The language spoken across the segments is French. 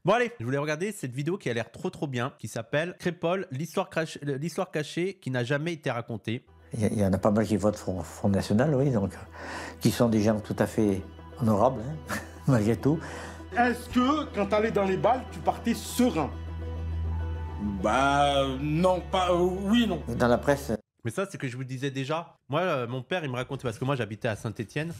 Bon allez, je voulais regarder cette vidéo qui a l'air trop bien, qui s'appelle Crépol, l'histoire cachée qui n'a jamais été racontée. Il y en a pas mal qui votent Front National, oui, donc qui sont des gens tout à fait honorables, hein, malgré tout. Est-ce que, quand t'allais dans les balles, tu partais serein? Bah, non, pas... oui, non. Dans la presse... Mais ça, c'est ce que je vous disais déjà. Moi, mon père, il me racontait, parce que moi, j'habitais à Saint-Étienne,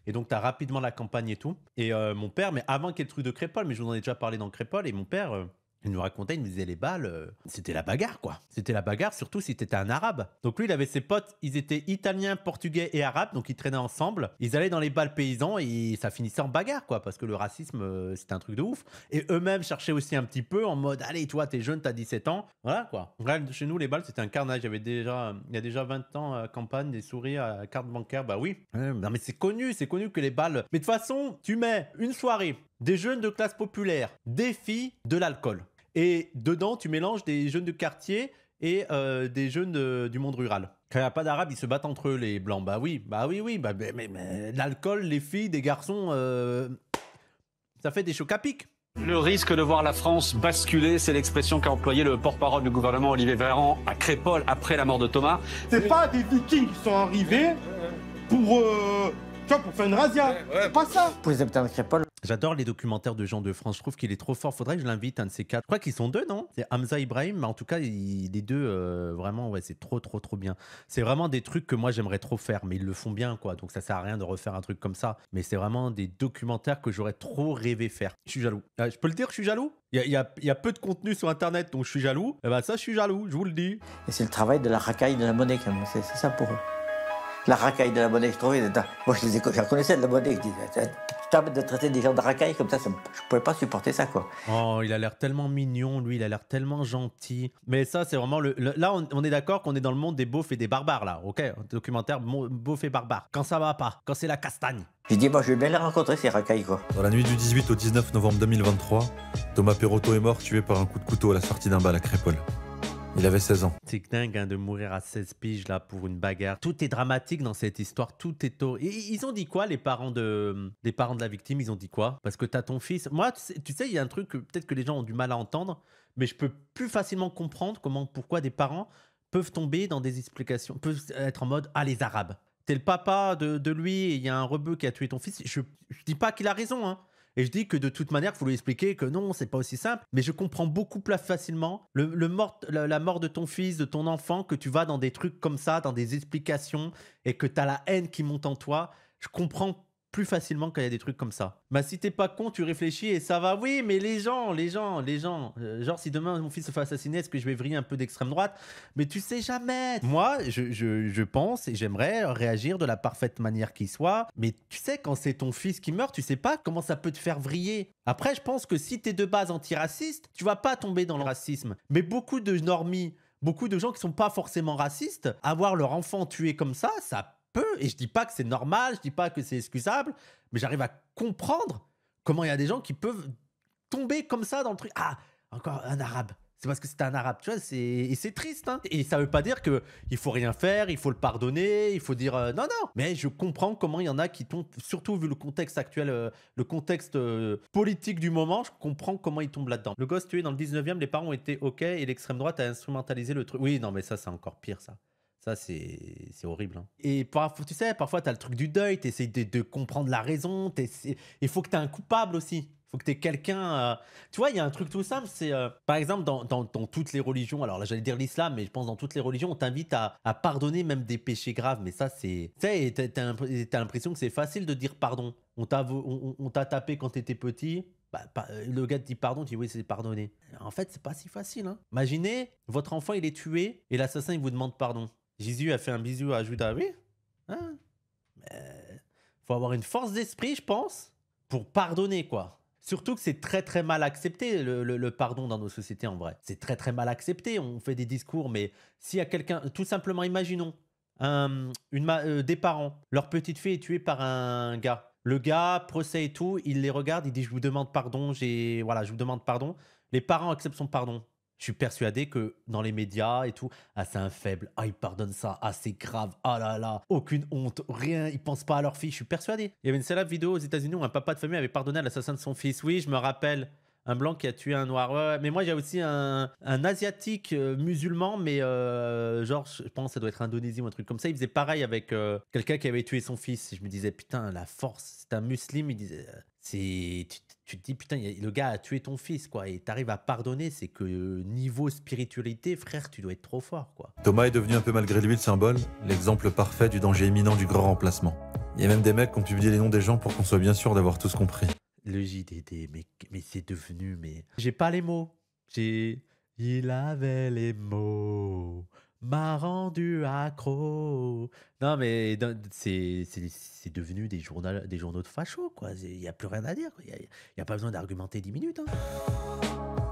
et donc, tu as rapidement la campagne et tout. Et mon père, mais avant qu'il y ait le truc de Crépol, mais je vous en ai déjà parlé dans Crépol, et mon père... il nous racontait, il nous disait les balles, c'était la bagarre quoi. C'était la bagarre, surtout si t'étais un arabe. Donc lui, il avait ses potes, ils étaient italiens, portugais et arabes, donc ils traînaient ensemble. Ils allaient dans les balles paysans et ça finissait en bagarre quoi, parce que le racisme, c'était un truc de ouf. Et eux-mêmes cherchaient aussi un petit peu en mode, allez, toi, t'es jeune, t'as 17 ans. Voilà quoi. Regarde, chez nous, les balles, c'était un carnage. Il y a déjà 20 ans, campagne, des souris à carte bancaire, bah oui. Non mais c'est connu que les balles... Mais de toute façon, tu mets une soirée, des jeunes de classe populaire, des filles, de l'alcool. Et dedans, tu mélanges des jeunes de quartier et des jeunes du monde rural. Quand il n'y a pas d'arabes, ils se battent entre eux, les blancs. Bah oui. Mais l'alcool, les filles, des garçons, ça fait des chocs à pic. Le risque de voir la France basculer, c'est l'expression qu'a employé le porte-parole du gouvernement Olivier Véran à Crépol après la mort de Thomas. C'est pas des Vikings qui sont arrivés pour... tu vois, pour faire une razzia. C'est pas ça. Pour les habitants de Crépol... J'adore les documentaires de Jean de France. Je trouve qu'il est trop fort. Faudrait que je l'invite, un de ces quatre. Je crois qu'ils sont deux, non? C'est Hamza Ibrahim, mais en tout cas, les deux, vraiment, ouais, c'est trop bien. C'est vraiment des trucs que moi, j'aimerais trop faire, mais ils le font bien, quoi. Donc, ça sert à rien de refaire un truc comme ça. Mais c'est vraiment des documentaires que j'aurais trop rêvé faire. Je suis jaloux. Je peux le dire, je suis jaloux? Il y a peu de contenu sur Internet, donc je suis jaloux. Et ben ça, je suis jaloux, je vous le dis. Et c'est le travail de la racaille de la monnaie, quand même. C'est ça pour eux. La racaille de la monnaie, je trouvais... Moi, j'en connaissais de la monnaie. Je disais, tu t'arrêtes de traiter des gens de racaille comme ça, je pouvais pas supporter ça, quoi. Oh, il a l'air tellement mignon, lui, il a l'air tellement gentil. Mais ça, c'est vraiment là, on est d'accord qu'on est dans le monde des beaufs et des barbares, là, ok? Documentaire beaufs et barbares. Quand ça va pas, quand c'est la castagne. J'ai dit, moi, je vais bien les rencontrer, ces racailles, quoi. Dans la nuit du 18 au 19 novembre 2023, Thomas Perotto est mort tué par un coup de couteau à la sortie d'un bal à Crépol. Il avait 16 ans. C'est dingue hein, de mourir à 16 piges là pour une bagarre. Tout est dramatique dans cette histoire, tout est... Ils ont dit quoi les parents de la victime? Ils ont dit quoi? Parce que t'as ton fils... Moi, tu sais, il y a un truc que peut-être que les gens ont du mal à entendre, mais je peux plus facilement comprendre pourquoi des parents peuvent tomber dans des explications, peuvent être en mode « Ah, les Arabes, t'es le papa de lui et il y a un rebeu qui a tué ton fils. » Je dis pas qu'il a raison, hein. Et je dis que de toute manière, il faut lui expliquer que non, c'est pas aussi simple. Mais je comprends beaucoup plus facilement la mort de ton fils, de ton enfant, que tu vas dans des trucs comme ça, dans des explications, et que tu as la haine qui monte en toi. Je comprends plus facilement quand il y a des trucs comme ça. Bah si t'es pas con, tu réfléchis et ça va. Oui, mais les gens. Genre si demain mon fils se fait assassiner, est-ce que je vais vriller un peu d'extrême droite? Mais tu sais jamais. Moi, je pense et j'aimerais réagir de la parfaite manière qui soit. Mais tu sais, quand c'est ton fils qui meurt, tu sais pas comment ça peut te faire vriller. Après, je pense que si t'es de base antiraciste, tu vas pas tomber dans le racisme. Mais beaucoup de normies, beaucoup de gens qui sont pas forcément racistes, avoir leur enfant tué comme ça peut, et je dis pas que c'est normal, je dis pas que c'est excusable, mais j'arrive à comprendre comment il y a des gens qui peuvent tomber comme ça dans le truc. Ah, encore un arabe. C'est parce que c'est un arabe, tu vois, et c'est triste. Hein. Et ça veut pas dire qu'il faut rien faire, il faut le pardonner, il faut dire non. Mais je comprends comment il y en a qui tombent, surtout vu le contexte actuel, le contexte politique du moment, je comprends comment ils tombent là-dedans. Le gosse tué dans le 19e, les parents ont été OK et l'extrême droite a instrumentalisé le truc. Oui, non, mais ça, c'est encore pire, ça. Ça, c'est horrible. Hein. Et tu sais, parfois, tu as le truc du deuil, tu essaies de comprendre la raison. Il faut que tu aies un coupable aussi. Il faut que tu aies quelqu'un... Tu vois, il y a un truc tout simple, c'est... par exemple, dans toutes les religions, alors là, j'allais dire l'islam, mais je pense dans toutes les religions, on t'invite à pardonner même des péchés graves. Mais ça, c'est... Tu sais, t'as l'impression que c'est facile de dire pardon. On t'a tapé quand t'étais petit... le gars te dit pardon, tu dis oui, c'est pardonné. En fait, c'est pas si facile. Hein. Imaginez, votre enfant, il est tué et l'assassin, il vous demande pardon. Jésus a fait un bisou à Judas, oui. Hein? Faut avoir une force d'esprit, je pense, pour pardonner, quoi. Surtout que c'est très mal accepté, le pardon dans nos sociétés, en vrai. C'est très mal accepté, on fait des discours, mais s'il y a quelqu'un... Tout simplement, imaginons, des parents, leur petite fille est tuée par un gars. Le gars, procès et tout, il les regarde, il dit « Je vous demande pardon, je vous demande pardon. » Les parents acceptent son pardon. Je suis persuadé que dans les médias et tout, ah c'est un faible, ah il pardonne ça, ah c'est grave, ah là là, aucune honte, rien, ils pensent pas à leur fille, je suis persuadé. Il y avait une célèbre vidéo aux États-Unis où un papa de famille avait pardonné à l'assassin de son fils. Oui, je me rappelle. Un blanc qui a tué un noir. Ouais, mais moi, j'ai aussi un asiatique musulman, mais genre, je pense que ça doit être Indonésie ou un truc comme ça. Il faisait pareil avec quelqu'un qui avait tué son fils. Et je me disais, putain, la force, c'est un musulman. Il disait, tu te dis, putain, le gars a tué ton fils, quoi. Et t'arrives à pardonner, c'est que niveau spiritualité, frère, tu dois être trop fort, quoi. Thomas est devenu un peu malgré lui le symbole, l'exemple parfait du danger imminent du grand remplacement. Il y a même des mecs qui ont publié les noms des gens pour qu'on soit bien sûr d'avoir tous compris. Le JDD, mais c'est devenu, mais... J'ai pas les mots. Il avait les mots, m'a rendu accro. Non, mais c'est devenu des journaux de fachos, quoi. Il n'y a plus rien à dire. Il n'y a pas besoin d'argumenter 10 minutes. Hein.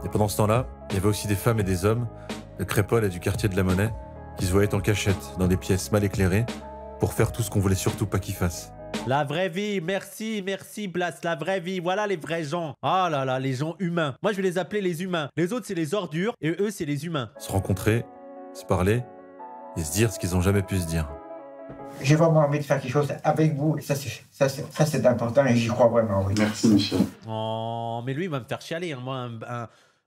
Et pendant ce temps-là, il y avait aussi des femmes et des hommes, de Crépol et du quartier de la Monnaie, qui se voyaient en cachette, dans des pièces mal éclairées, pour faire tout ce qu'on voulait surtout pas qu'ils fassent. La vraie vie, merci Blas, la vraie vie, voilà les vrais gens. Ah là là, les gens humains. Moi, je vais les appeler les humains. Les autres, c'est les ordures, et eux, c'est les humains. Se rencontrer, se parler, et se dire ce qu'ils n'ont jamais pu se dire. J'ai vraiment envie de faire quelque chose avec vous, et ça c'est important, et j'y crois vraiment, oui. Merci, Michel. Oh, mais lui, il va me faire chialer. Hein. Moi,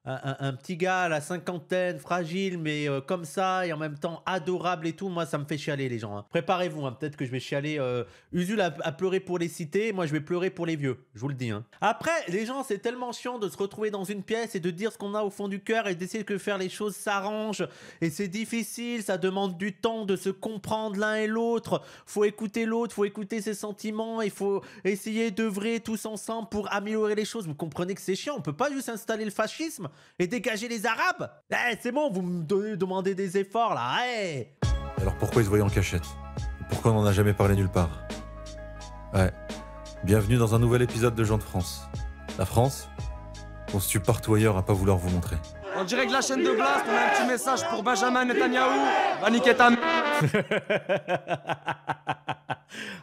un petit gars à la cinquantaine, fragile, mais comme ça, et en même temps adorable et tout, moi, ça me fait chialer, les gens. Hein. Préparez-vous, hein. Peut-être que je vais chialer. Usul a pleuré pour les cités, moi, je vais pleurer pour les vieux, je vous le dis. Hein. Après, les gens, c'est tellement chiant de se retrouver dans une pièce et de dire ce qu'on a au fond du cœur et d'essayer que faire les choses s'arrangent. Et c'est difficile, ça demande du temps de se comprendre l'un et l'autre. Faut écouter l'autre, faut écouter ses sentiments, il faut essayer d'œuvrer tous ensemble pour améliorer les choses. Vous comprenez que c'est chiant, on peut pas juste installer le fascisme et dégager les Arabes. C'est bon, vous me demandez des efforts là. Alors pourquoi ils se voyaient en cachette? Et pourquoi on n'en a jamais parlé nulle part? Ouais, bienvenue dans un nouvel épisode de Gens de France. La France, on se tue partout ailleurs à pas vouloir vous montrer. On dirait que la chaîne de Blast, on a un petit message pour Benjamin Netanyahou. Va niquer ta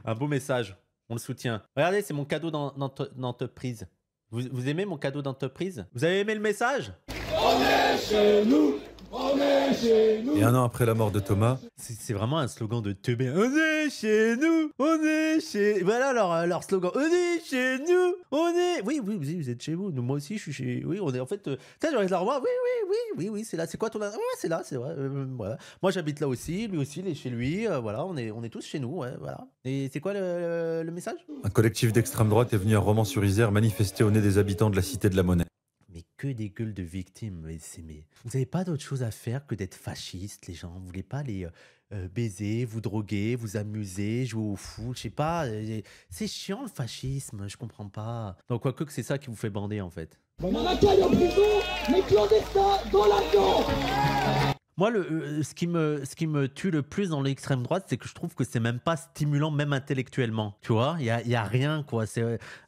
Un beau message, on le soutient. Regardez, c'est mon cadeau d'entreprise. Vous aimez mon cadeau d'entreprise? Vous avez aimé le message? On est chez nous. On est chez nous. Et un an après la mort de Thomas, C'est vraiment un slogan de teubé. On est chez nous. On est chez... Voilà leur slogan. On est chez nous. On est... Oui, vous êtes chez vous. Nous, moi aussi, je suis chez... Oui, on est en fait... Putain, j'aurais de la revoir. Oui, c'est là. C'est quoi ton... Ouais, c'est là, c'est vrai. Voilà. Moi, j'habite là aussi. Lui aussi, il est chez lui. Voilà, on est tous chez nous. Ouais, voilà. Et c'est quoi le message? un collectif d'extrême droite est venu à Romans-sur-Isère manifester au nez des habitants de la cité de la Monnaie. Mais que des gueules de victimes. Mais vous n'avez pas d'autre chose à faire que d'être fasciste, les gens. Vous voulez pas les baiser, vous droguer, vous amuser, jouer au foot, je sais pas. C'est chiant le fascisme, je comprends pas. Donc quoique que c'est ça qui vous fait bander en fait. Maracay en prison, les clandestins dans l'avion. Moi, ce qui me tue le plus dans l'extrême droite, c'est que je trouve que c'est même pas stimulant, même intellectuellement. Tu vois, il y a rien, quoi.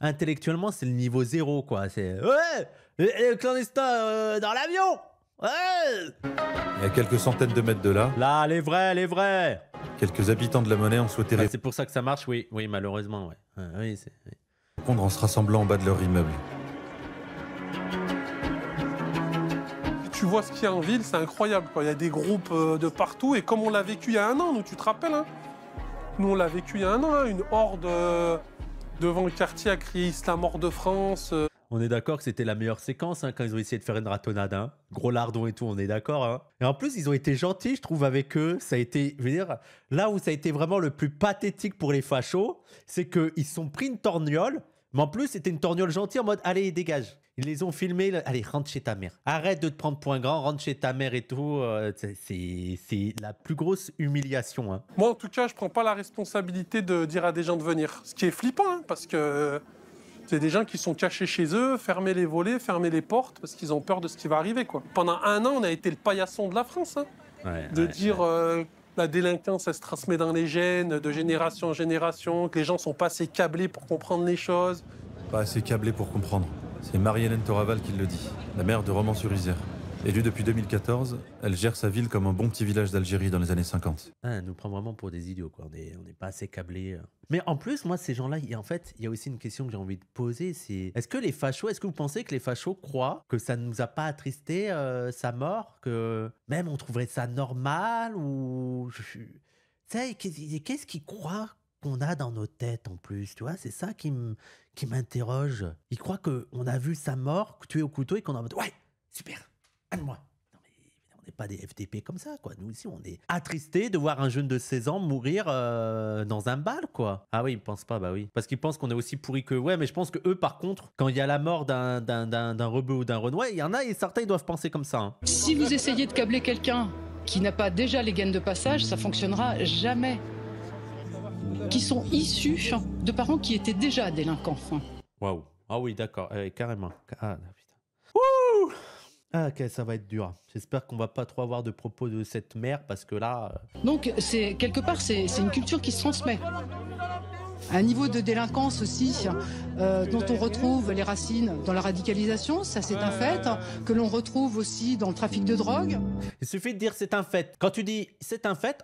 Intellectuellement, c'est le niveau zéro, quoi. C'est ouais, les clandestins dans l'avion. Ouais. Et à quelques centaines de mètres de là, Là, les vrais. quelques habitants de la Monnaie ont souhaité Ah, c'est pour ça que ça marche, oui, malheureusement, ouais. Oui. répondre en se rassemblant en bas de leur immeuble. Tu vois ce qu'il y a en ville, c'est incroyable, quoi. Il y a des groupes de partout, et comme on l'a vécu il y a un an, nous, tu te rappelles, hein. Nous, on l'a vécu il y a un an, hein, une horde devant le quartier a crié « Islam hors de France ». On est d'accord que c'était la meilleure séquence hein, quand ils ont essayé de faire une ratonnade. Hein. Gros lardon et tout, on est d'accord. Hein. Et en plus, ils ont été gentils, je trouve, avec eux. Ça a été, je veux dire, là où ça a été vraiment le plus pathétique pour les fachos, c'est qu'ils se sont pris une torgnole, mais en plus, c'était une torgnole gentille en mode « Allez, dégage ». Ils les ont filmés, allez, rentre chez ta mère. Arrête de te prendre pour un grand, rentre chez ta mère et tout. C'est la plus grosse humiliation. Hein. Moi, en tout cas, je prends pas la responsabilité de dire à des gens de venir. Ce qui est flippant, hein, parce que c'est des gens qui sont cachés chez eux, fermer les volets, fermer les portes, parce qu'ils ont peur de ce qui va arriver, quoi. Pendant un an, on a été le paillasson de la France, hein, la délinquance, elle se transmet dans les gènes, de génération en génération, que les gens sont pas assez câblés pour comprendre les choses. Pas assez câblés pour comprendre. C'est Marie-Hélène Toraval qui le dit, la maire de Romans-sur-Isère. Élue depuis 2014, elle gère sa ville comme un bon petit village d'Algérie dans les années 50. Ah, elle nous prend vraiment pour des idiots, quoi. On n'est pas assez câblés. Mais en plus, moi, ces gens-là, en fait, il y a aussi une question que j'ai envie de poser, c'est est-ce que vous pensez que les fachos croient que ça ne nous a pas attristé, sa mort, que même on trouverait ça normal, ou... Tu sais, qu'est-ce qu'ils croient qu'on a dans nos têtes en plus, tu vois, c'est ça qui m'interroge. Ils croient qu'on a vu sa mort tué au couteau et qu'on est en mode ouais, super, aide-moi. Non mais on n'est pas des FDP comme ça, quoi. Nous aussi, on est attristés de voir un jeune de 16 ans mourir dans un bal, quoi. Ah oui, ils pensent pas, bah oui. Parce qu'ils pensent qu'on est aussi pourris que ouais, mais je pense que eux, par contre, quand il y a la mort d'un rebeu ou d'un Renoir, il y en a et certains, ils doivent penser comme ça. Hein. Si vous essayez de câbler quelqu'un qui n'a pas déjà les gaines de passage, ça fonctionnera jamais. Qui sont issus de parents qui étaient déjà délinquants. Waouh. Ah oui, d'accord, carrément. Ah putain. Wouh. Ah, ok, ça va être dur. J'espère qu'on va pas trop avoir de propos de cette mère parce que là. Donc c'est quelque part c'est une culture qui se transmet. Un niveau de délinquance aussi dont on retrouve les racines dans la radicalisation, ça c'est un fait, que l'on retrouve aussi dans le trafic de drogue. Il suffit de dire c'est un fait. Quand tu dis c'est un fait,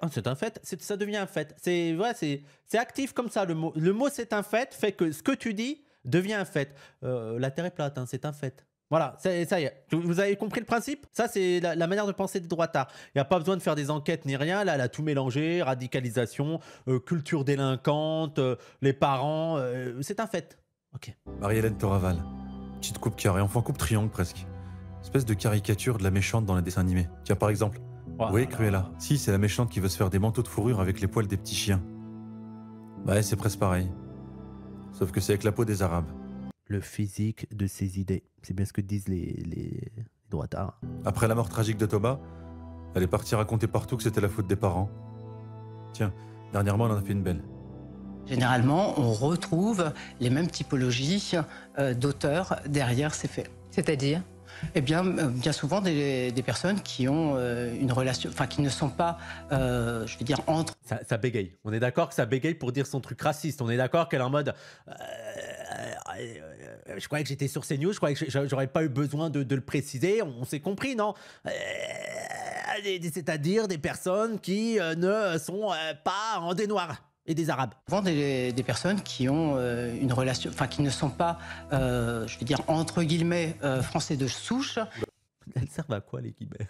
ça devient un fait. C'est actif comme ça le mot. Le mot c'est un fait que ce que tu dis devient un fait. La terre est plate, hein, c'est un fait. Voilà, ça y est. Vous avez compris le principe? Ça, c'est la manière de penser des droitards. Il n'y a pas besoin de faire des enquêtes ni rien. Là, elle a tout mélangé. Radicalisation, culture délinquante, les parents. C'est un fait. Ok. Marie-Hélène Toraval. Petite coupe carrée, enfin coupe triangle presque. Espèce de caricature de la méchante dans les dessins animés. Tiens, par exemple, vous voyez Cruella? Si, c'est la méchante qui veut se faire des manteaux de fourrure avec les poils des petits chiens. Ouais, c'est presque pareil. Sauf que c'est avec la peau des Arabes. Le physique de ses idées. C'est bien ce que disent les droitards. Après la mort tragique de Thomas, elle est partie raconter partout que c'était la faute des parents. Tiens, dernièrement, elle en a fait une belle. Généralement, on retrouve les mêmes typologies d'auteurs derrière ces faits. C'est-à-dire ? Eh bien, bien souvent des personnes qui ont une relation, enfin qui ne sont pas, je veux dire, entre... Ça bégaye. On est d'accord que ça bégaye pour dire son truc raciste. On est d'accord qu'elle est en mode... je croyais que j'étais sur CNews, je croyais que j'aurais pas eu besoin de le préciser. On s'est compris, non? C'est-à-dire des personnes qui ne sont pas en des Noirs. Et des Arabes. Souvent des personnes qui ont une relation, enfin qui ne sont pas, je veux dire, entre guillemets, français de souche. Elles servent à quoi les guillemets?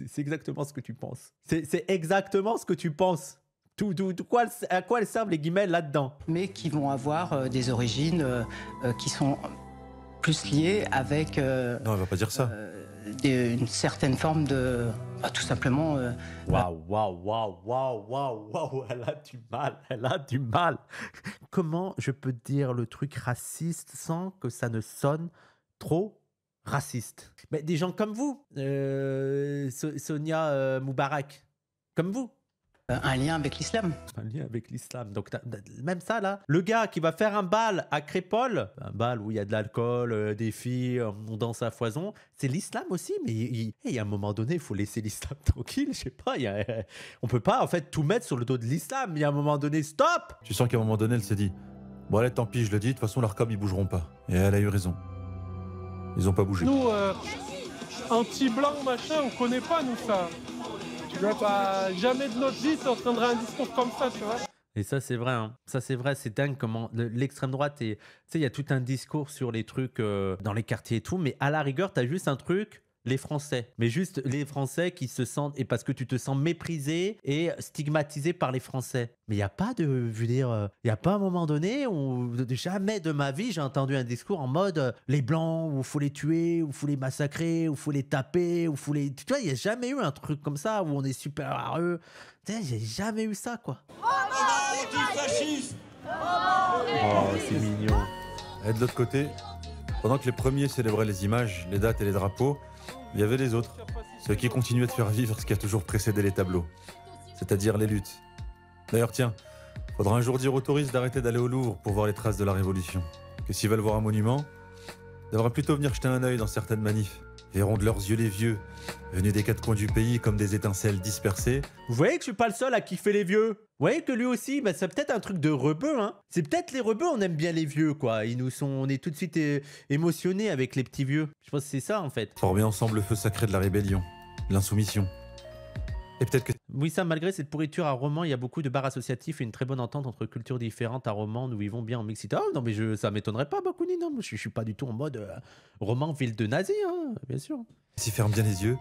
C'est exactement ce que tu penses. C'est exactement ce que tu penses. À quoi elles servent les guillemets là-dedans? Mais qui vont avoir des origines qui sont plus liées avec... non, elle va pas dire ça. Une certaine forme de... tout simplement... Waouh, elle a du mal. Comment je peux dire le truc raciste sans que ça ne sonne trop raciste? Mais des gens comme vous, Sonia Moubarak, comme vous. Un lien avec l'islam. Un lien avec l'islam. Donc, même ça, là, le gars qui va faire un bal à Crépol, un bal où il y a de l'alcool, des filles, on danse à foison, c'est l'islam aussi. Mais il y a un moment donné, il faut laisser l'islam tranquille. Je sais pas, on peut pas, en fait, tout mettre sur le dos de l'islam. Il y a un moment donné, stop! Tu sens qu'à un moment donné, elle s'est dit, bon, allez, tant pis, je le dis, de toute façon, l'ARCOM, ils bougeront pas. Et elle a eu raison. Ils ont pas bougé. Nous, anti-blanc, machin, on connaît pas, nous, ça. Tu vois, pas jamais de notre vie, tu entendrais un discours comme ça, tu vois. Et ça, c'est vrai. Hein. Ça, c'est vrai. C'est dingue comment l'extrême droite est... Tu sais, il y a tout un discours sur les trucs dans les quartiers et tout, mais à la rigueur, tu as juste un truc... Les Français, mais juste les Français qui se sentent, et parce que tu te sens méprisé et stigmatisé par les Français. Mais il n'y a pas de, je veux dire, il n'y a pas un moment donné où jamais de ma vie j'ai entendu un discours en mode les Blancs, où il faut les tuer, où il faut les massacrer, où il faut les taper, où il faut les... Tu vois, il n'y a jamais eu un truc comme ça où on est super à eux. Tu sais, j'ai jamais eu ça, quoi. Oh, c'est mignon. Et de l'autre côté, pendant que les premiers célébraient les images, les dates et les drapeaux, il y avait les autres, ceux qui continuaient de faire vivre ce qui a toujours précédé les tableaux, c'est-à-dire les luttes. D'ailleurs, tiens, faudra un jour dire aux touristes d'arrêter d'aller au Louvre pour voir les traces de la Révolution. Que s'ils veulent voir un monument, ils devraient plutôt venir jeter un œil dans certaines manifs. Verront de leurs yeux les vieux, venus des quatre coins du pays comme des étincelles dispersées. Vous voyez que je suis pas le seul à kiffer les vieux? Vous voyez que lui aussi, bah, c'est peut-être un truc de rebeu, hein. C'est peut-être les rebeux, on aime bien les vieux, quoi. On est tout de suite émotionnés avec les petits vieux. Je pense que c'est ça, en fait. Former ensemble le feu sacré de la rébellion, l'insoumission. Et peut-être que... Oui, ça, malgré cette pourriture à Romans, il y a beaucoup de bars associatifs et une très bonne entente entre cultures différentes à Romans où ils vont bien en mixité. Oh non, mais ça m'étonnerait pas, Bakouni, non. Je suis pas du tout en mode Romans, ville de nazis, hein, bien sûr. S'ils ferment bien les yeux,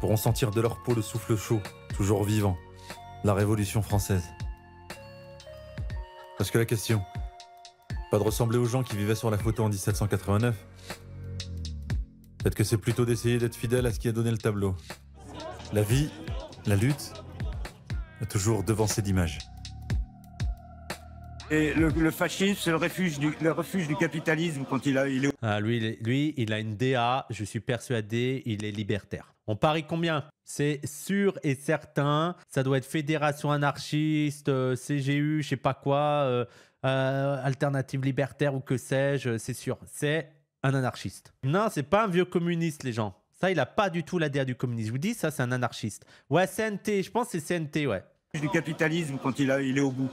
pourront sentir de leur peau le souffle chaud, toujours vivant, la Révolution française. Parce que la question, pas de ressembler aux gens qui vivaient sur la photo en 1789. Peut-être que c'est plutôt d'essayer d'être fidèle à ce qui a donné le tableau. La vie, la lutte, a toujours devancé d'image. Et le fascisme, c'est le refuge du capitalisme quand il est... Ah, lui, il a une DA, je suis persuadé, il est libertaire. On parie combien? C'est sûr et certain, ça doit être Fédération anarchiste, CGU, je sais pas quoi, Alternative libertaire ou que sais-je, c'est sûr. C'est un anarchiste. Non, c'est pas un vieux communiste, les gens. Ça, il a pas du tout la DA du communisme. Je vous dis, ça, c'est un anarchiste. Ouais, CNT, je pense que c'est CNT, ouais. Du capitalisme quand il est au bout.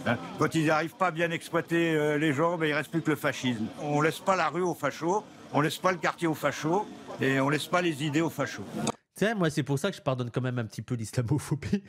Hein, quand ils n'arrivent pas à bien exploiter les gens, ben, il ne reste plus que le fascisme. On ne laisse pas la rue aux fachos, on ne laisse pas le quartier aux fachos, et on ne laisse pas les idées aux fachos. Tu sais, moi, c'est pour ça que je pardonne quand même un petit peu l'islamophobie.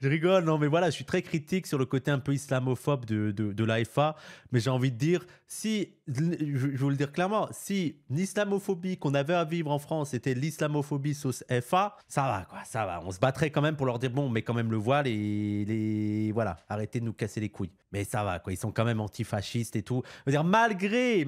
Je rigole, non, mais voilà, je suis très critique sur le côté un peu islamophobe de l'AFA, mais j'ai envie de dire, si, je vais vous le dire clairement, si l'islamophobie qu'on avait à vivre en France était l'islamophobie sauce FA, ça va, quoi, ça va. On se battrait quand même pour leur dire, bon, mais quand même le voile et voilà, arrêtez de nous casser les couilles. Mais ça va, quoi, ils sont quand même antifascistes et tout. Je veux dire, malgré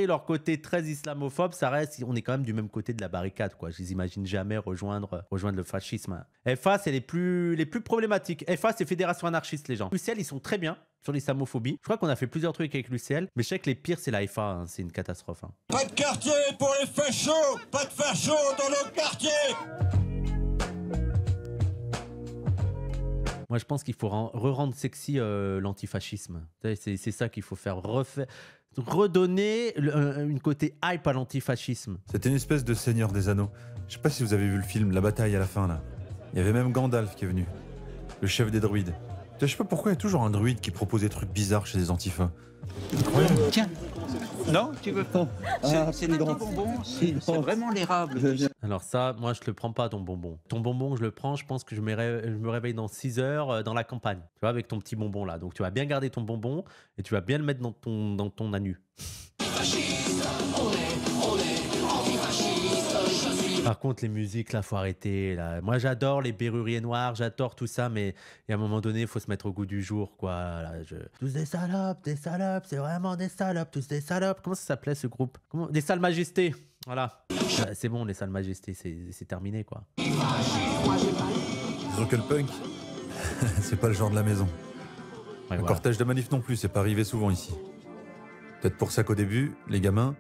leur côté très islamophobe, ça reste, on est quand même du même côté de la barricade, quoi. Je les imagine jamais rejoindre le fascisme. FA, c'est les plus problématiques. FA, c'est Fédération anarchiste, les gens. L'UCL, ils sont très bien sur l'islamophobie. Je crois qu'on a fait plusieurs trucs avec l'UCL, mais je sais que les pires, c'est la FA, hein. C'est une catastrophe. Hein. Pas de quartier pour les fachos! Pas de fachos dans nos quartiers! Moi, je pense qu'il faut re-rendre sexy l'antifascisme. C'est ça qu'il faut faire. Redonner une côté hype à l'antifascisme. C'était une espèce de Seigneur des Anneaux. Je sais pas si vous avez vu le film, la bataille à la fin, là. Il y avait même Gandalf qui est venu, le chef des druides. Je sais pas pourquoi il y a toujours un druide qui propose des trucs bizarres chez les antifas. Incroyable. Tiens, non, tu veux pas? C'est un bonbon, c'est vraiment l'érable. Alors ça, moi, je le prends pas, ton bonbon. Ton bonbon, je le prends, je pense que je me réveille dans 6 heures dans la campagne. Tu vois, avec ton petit bonbon là. Donc tu vas bien garder ton bonbon et tu vas bien le mettre dans ton anu. Par contre, les musiques, là, faut arrêter. Là. Moi, j'adore les Berruriers Noirs, j'adore tout ça, mais à un moment donné, il faut se mettre au goût du jour, quoi. Là, tous des salopes, c'est vraiment des salopes, tous des salopes. Comment ça s'appelait, ce groupe? Des Sales Majestés, voilà. C'est bon, les Sales Majestés, c'est terminé, quoi. Disons que le punk, c'est pas le genre de la maison. Ouais, le cortège de manif non plus, c'est pas arrivé souvent ici. Peut-être pour ça qu'au début, les gamins,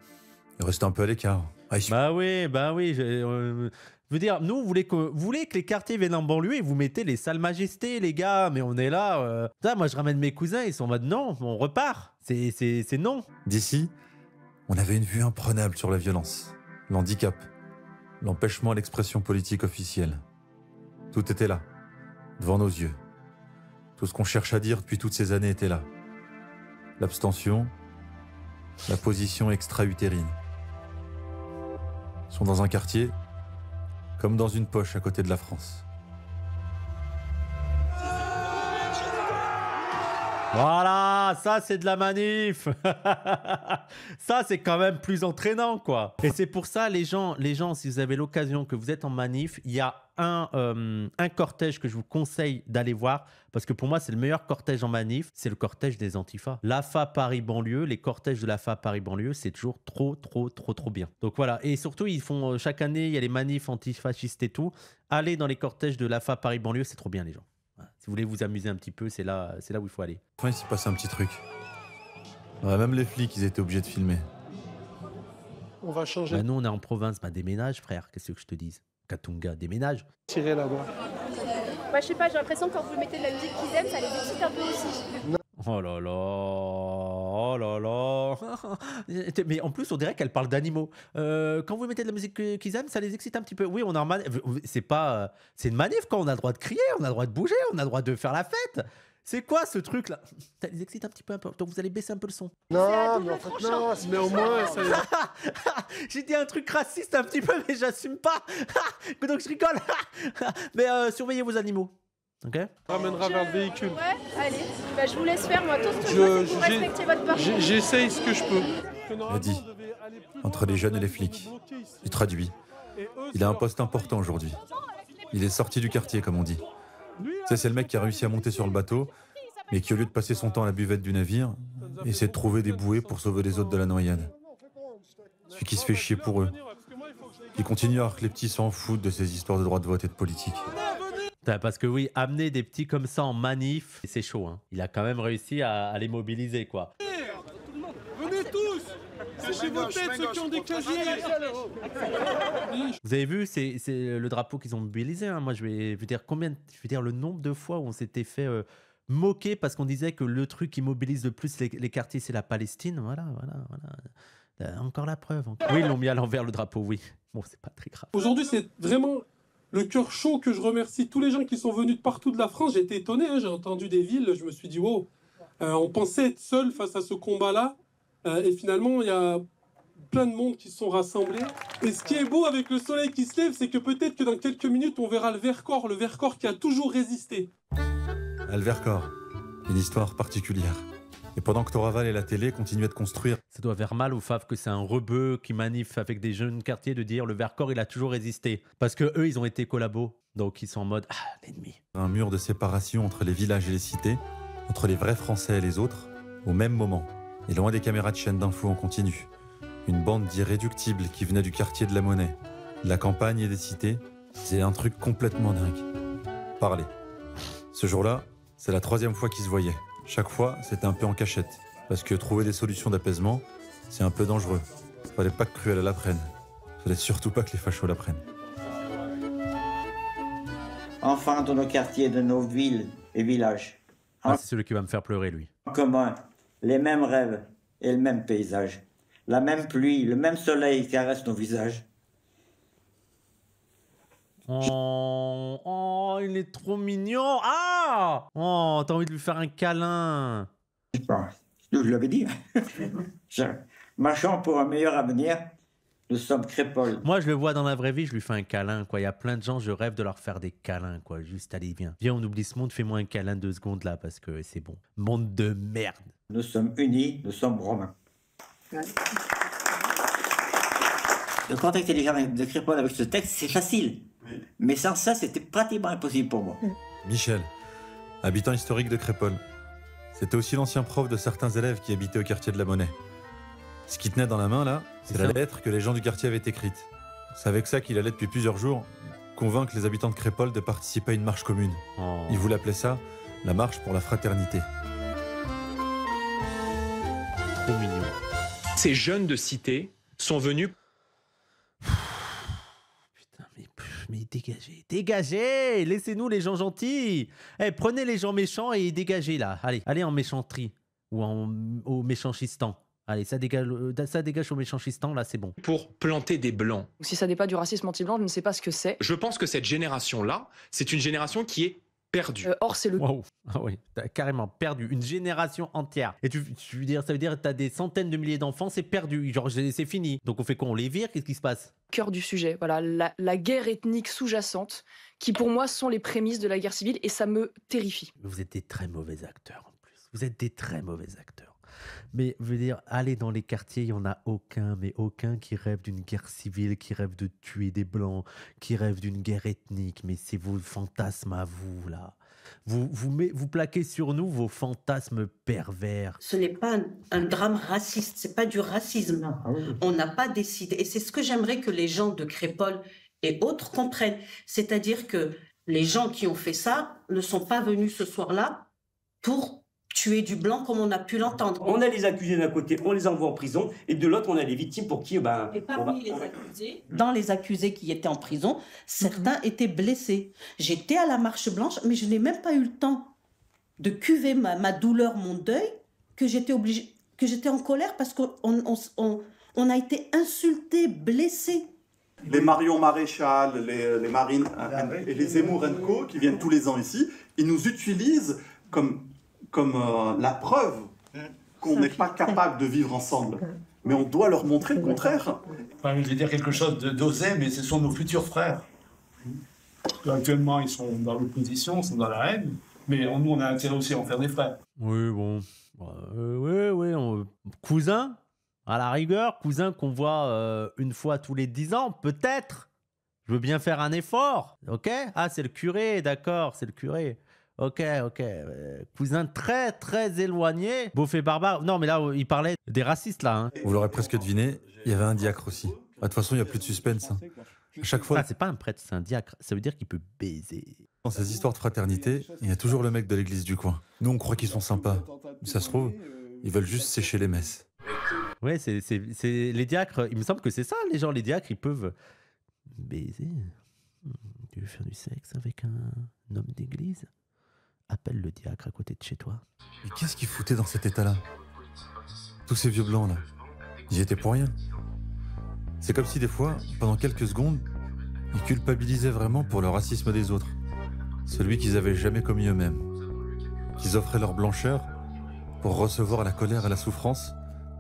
ils restaient un peu à l'écart. Bah oui. Je veux dire, nous, vous voulez que les quartiers viennent en banlieue et vous mettez les Sales Majestés, les gars, mais on est là. Moi, je ramène mes cousins, ils sont en mode non, on repart. C'est non. D'ici, on avait une vue imprenable sur la violence, l'handicap, l'empêchement à l'expression politique officielle. Tout était là, devant nos yeux. Tout ce qu'on cherche à dire depuis toutes ces années était là. L'abstention, la position extra-utérine. Sont dans un quartier, comme dans une poche à côté de la France. Voilà, ça c'est de la manif. Ça c'est quand même plus entraînant, quoi. Et c'est pour ça, les gens, si vous avez l'occasion que vous êtes en manif, il y a un cortège que je vous conseille d'aller voir, parce que pour moi c'est le meilleur cortège en manif, c'est le cortège des antifas. L'AFA Paris banlieue, les cortèges de l'AFA Paris banlieue, c'est toujours trop bien. Donc voilà, et surtout ils font chaque année, il y a les manifs antifascistes et tout. Allez dans les cortèges de l'AFA Paris banlieue, c'est trop bien, les gens. Si vous voulez vous amuser un petit peu, c'est là où il faut aller. Enfin, il s'est passé un petit truc. Ouais, même les flics, ils étaient obligés de filmer. On va changer. Bah, nous, on est en province. Bah, déménage, frère. Qu'est-ce que je te dise? Katunga, déménage. Tirez là-bas. Moi, je sais pas, j'ai l'impression que quand vous mettez de la musique qu'ils aiment, ça les excite un peu aussi. Oh là là. Mais en plus, on dirait qu'elle parle d'animaux. Quand vous mettez de la musique qu'ils aiment, ça les excite un petit peu. Oui, on est en manif. C'est une manif quand on a le droit de crier, on a le droit de bouger, on a le droit de faire la fête. C'est quoi ce truc-là? Ça les excite un petit peu. Donc vous allez baisser un peu le son. Non, mais en fait, non. Mais au moins, ça... J'ai dit un truc raciste un petit peu, mais j'assume pas. Donc je rigole. Mais surveillez vos animaux. Ok. Ramènera vers le véhicule. Ouais, allez. Bah, je vous laisse faire, moi. Tout ce que je veux, c'est que vous respectez votre parcours. J'essaye ce que je peux. Il dit, entre les jeunes et les flics. Il traduit. Il a un poste important aujourd'hui. Il est sorti du quartier, comme on dit. Tu sais, c'est le mec qui a réussi à monter sur le bateau mais qui, au lieu de passer son temps à la buvette du navire, essaie de trouver des bouées pour sauver les autres de la noyade. Celui qui se fait chier pour eux. Qui continue alors que les petits s'en foutent de ces histoires de droit de vote et de politique. Parce que oui, amener des petits comme ça en manif, c'est chaud. Hein. Il a quand même réussi à les mobiliser, quoi. Venez tous! Séchez vos têtes, ceux qui ont des casiers! Vous avez vu, c'est le drapeau qu'ils ont mobilisé. Hein. Moi, je vais dire le nombre de fois où on s'était fait moquer parce qu'on disait que le truc qui mobilise le plus les quartiers, c'est la Palestine. Voilà. Encore la preuve. Oui, ils l'ont mis à l'envers, le drapeau, oui. Bon, c'est pas très grave. Aujourd'hui, c'est vraiment le cœur chaud que je remercie tous les gens qui sont venus de partout de la France. J'ai été étonné, hein, j'ai entendu des villes, je me suis dit, wow, on pensait être seul face à ce combat-là. Et finalement, il y a plein de monde qui se sont rassemblés. Et ce qui est beau avec le soleil qui se lève, c'est que peut-être que dans quelques minutes, on verra le Vercors qui a toujours résisté. Le Vercors, une histoire particulière. Et pendant que Toraval et la télé continuaient de construire... Ça doit faire mal aux faves que c'est un rebeu qui manif avec des jeunes quartiers de dire le Vercors, il a toujours résisté. Parce que eux, ils ont été collabos. Donc ils sont en mode, l'ennemi. Un mur de séparation entre les villages et les cités, entre les vrais Français et les autres, au même moment. Et loin des caméras de chaînes d'infos en continu. Une bande d'irréductibles qui venait du quartier de la Monnaie, de la campagne et des cités. C'est un truc complètement dingue. Parler. Ce jour-là, c'est la 3e fois qu'ils se voyaient. Chaque fois, c'était un peu en cachette. Parce que trouver des solutions d'apaisement, c'est un peu dangereux. Fallait pas que Cruella la prenne. Fallait surtout pas que les fachos la prennent. Enfants de nos quartiers, de nos villes et villages. C'est celui qui va me faire pleurer, lui. En commun, les mêmes rêves et le même paysage. La même pluie, le même soleil caresse nos visages. Oh, il est trop mignon. Ah! Oh, t'as envie de lui faire un câlin. Je l'avais dit. Marchons pour un meilleur avenir. Nous sommes Crépol. Moi, je le vois dans la vraie vie, je lui fais un câlin, quoi. Il y a plein de gens, je rêve de leur faire des câlins, quoi. Juste, allez, viens. Viens, on oublie ce monde, fais-moi un câlin 2 secondes, là, parce que c'est bon. Monde de merde. Nous sommes unis, nous sommes romains. Ouais. De contacter les gens de Crépol avec ce texte, c'est facile. Oui. Mais sans ça, c'était pratiquement impossible pour moi. Michel, habitant historique de Crépol. C'était aussi l'ancien prof de certains élèves qui habitaient au quartier de la Monnaie. Ce qu'il tenait dans la main, là, c'est la lettre que les gens du quartier avaient écrite. C'est avec ça qu'il allait depuis plusieurs jours convaincre les habitants de Crépol de participer à une marche commune. Oh. Il voulait appeler ça la marche pour la fraternité. Trop mignon. Ces jeunes de cité sont venus... Mais dégagez, laissez-nous les gens gentils. Prenez les gens méchants et dégagez là. Allez en méchanterie ou au méchanchistan. Allez, ça dégage au méchanchistan, là, c'est bon. Pour planter des blancs. Si ça n'est pas du racisme anti-blanc, je ne sais pas ce que c'est. Je pense que cette génération-là, c'est une génération qui est perdue. Or, c'est le... Wow. Ah oui, t'as carrément perdu une génération entière. Et ça veut dire que t'as des centaines de milliers d'enfants, c'est perdu. Genre, c'est fini. Donc on fait quoi? On les vire? Qu'est-ce qui se passe? Cœur du sujet, voilà, la guerre ethnique sous-jacente, qui pour moi sont les prémices de la guerre civile, et ça me terrifie. Vous êtes des très mauvais acteurs en plus. Vous êtes des très mauvais acteurs. Mais je veux dire, allez dans les quartiers, il n'y en a aucun qui rêve d'une guerre civile, qui rêve de tuer des blancs, qui rêve d'une guerre ethnique. Mais c'est vos fantasmes à vous, là. Vous plaquez sur nous vos fantasmes pervers. Ce n'est pas un drame raciste, c'est pas du racisme. Ah oui. On n'a pas décidé. Et c'est ce que j'aimerais que les gens de Crépol et autres comprennent. C'est-à-dire que les gens qui ont fait ça ne sont pas venus ce soir-là pour tuer du blanc comme on a pu l'entendre. On a les accusés d'un côté, on les envoie en prison, et de l'autre, on a les victimes pour qui... Et parmi les accusés, dans les accusés qui étaient en prison, certains étaient blessés. J'étais à la marche blanche, mais je n'ai même pas eu le temps de cuver ma douleur, mon deuil, que j'étais en colère parce qu'on a été insultés, blessés. Les Marion Maréchal, les Marine et les Zemmour & Co, qui viennent tous les ans ici, ils nous utilisent comme la preuve qu'on n'est pas capable de vivre ensemble. Mais on doit leur montrer le contraire. Enfin, je vais dire quelque chose d'osé, mais ce sont nos futurs frères. Actuellement, ils sont dans l'opposition, ils sont dans la haine, mais nous, on a intérêt aussi à en faire des frères. Oui, bon. Oui. Cousin, à la rigueur, cousin qu'on voit une fois tous les 10 ans, peut-être. Je veux bien faire un effort, ok? Ah, c'est le curé, d'accord, c'est le curé. Ok. Cousin très, très éloigné. Beaufet barbare. Non, mais là, il parlait des racistes, là. Hein. Vous l'aurez presque deviné, il y avait un diacre aussi. De toute façon, il n'y a plus de suspense. Hein. À chaque fois... Ah, c'est pas un prêtre, c'est un diacre. Ça veut dire qu'il peut baiser. Dans ces histoires de fraternité, il y a toujours le mec de l'église du coin. Nous, on croit qu'ils sont sympas. Mais ça se trouve, ils veulent juste sécher les messes. Ouais, c'est les diacres. Il me semble que c'est ça, les gens. Les diacres, ils peuvent baiser. Tu veux faire du sexe avec un homme d'église? Appelle le diacre à côté de chez toi. Mais qu'est-ce qu'ils foutaient dans cet état-là? Tous ces vieux blancs, là. Ils y étaient pour rien. C'est comme si des fois, pendant quelques secondes, ils culpabilisaient vraiment pour le racisme des autres. Celui qu'ils avaient jamais commis eux-mêmes. Qu'ils offraient leur blancheur pour recevoir la colère et la souffrance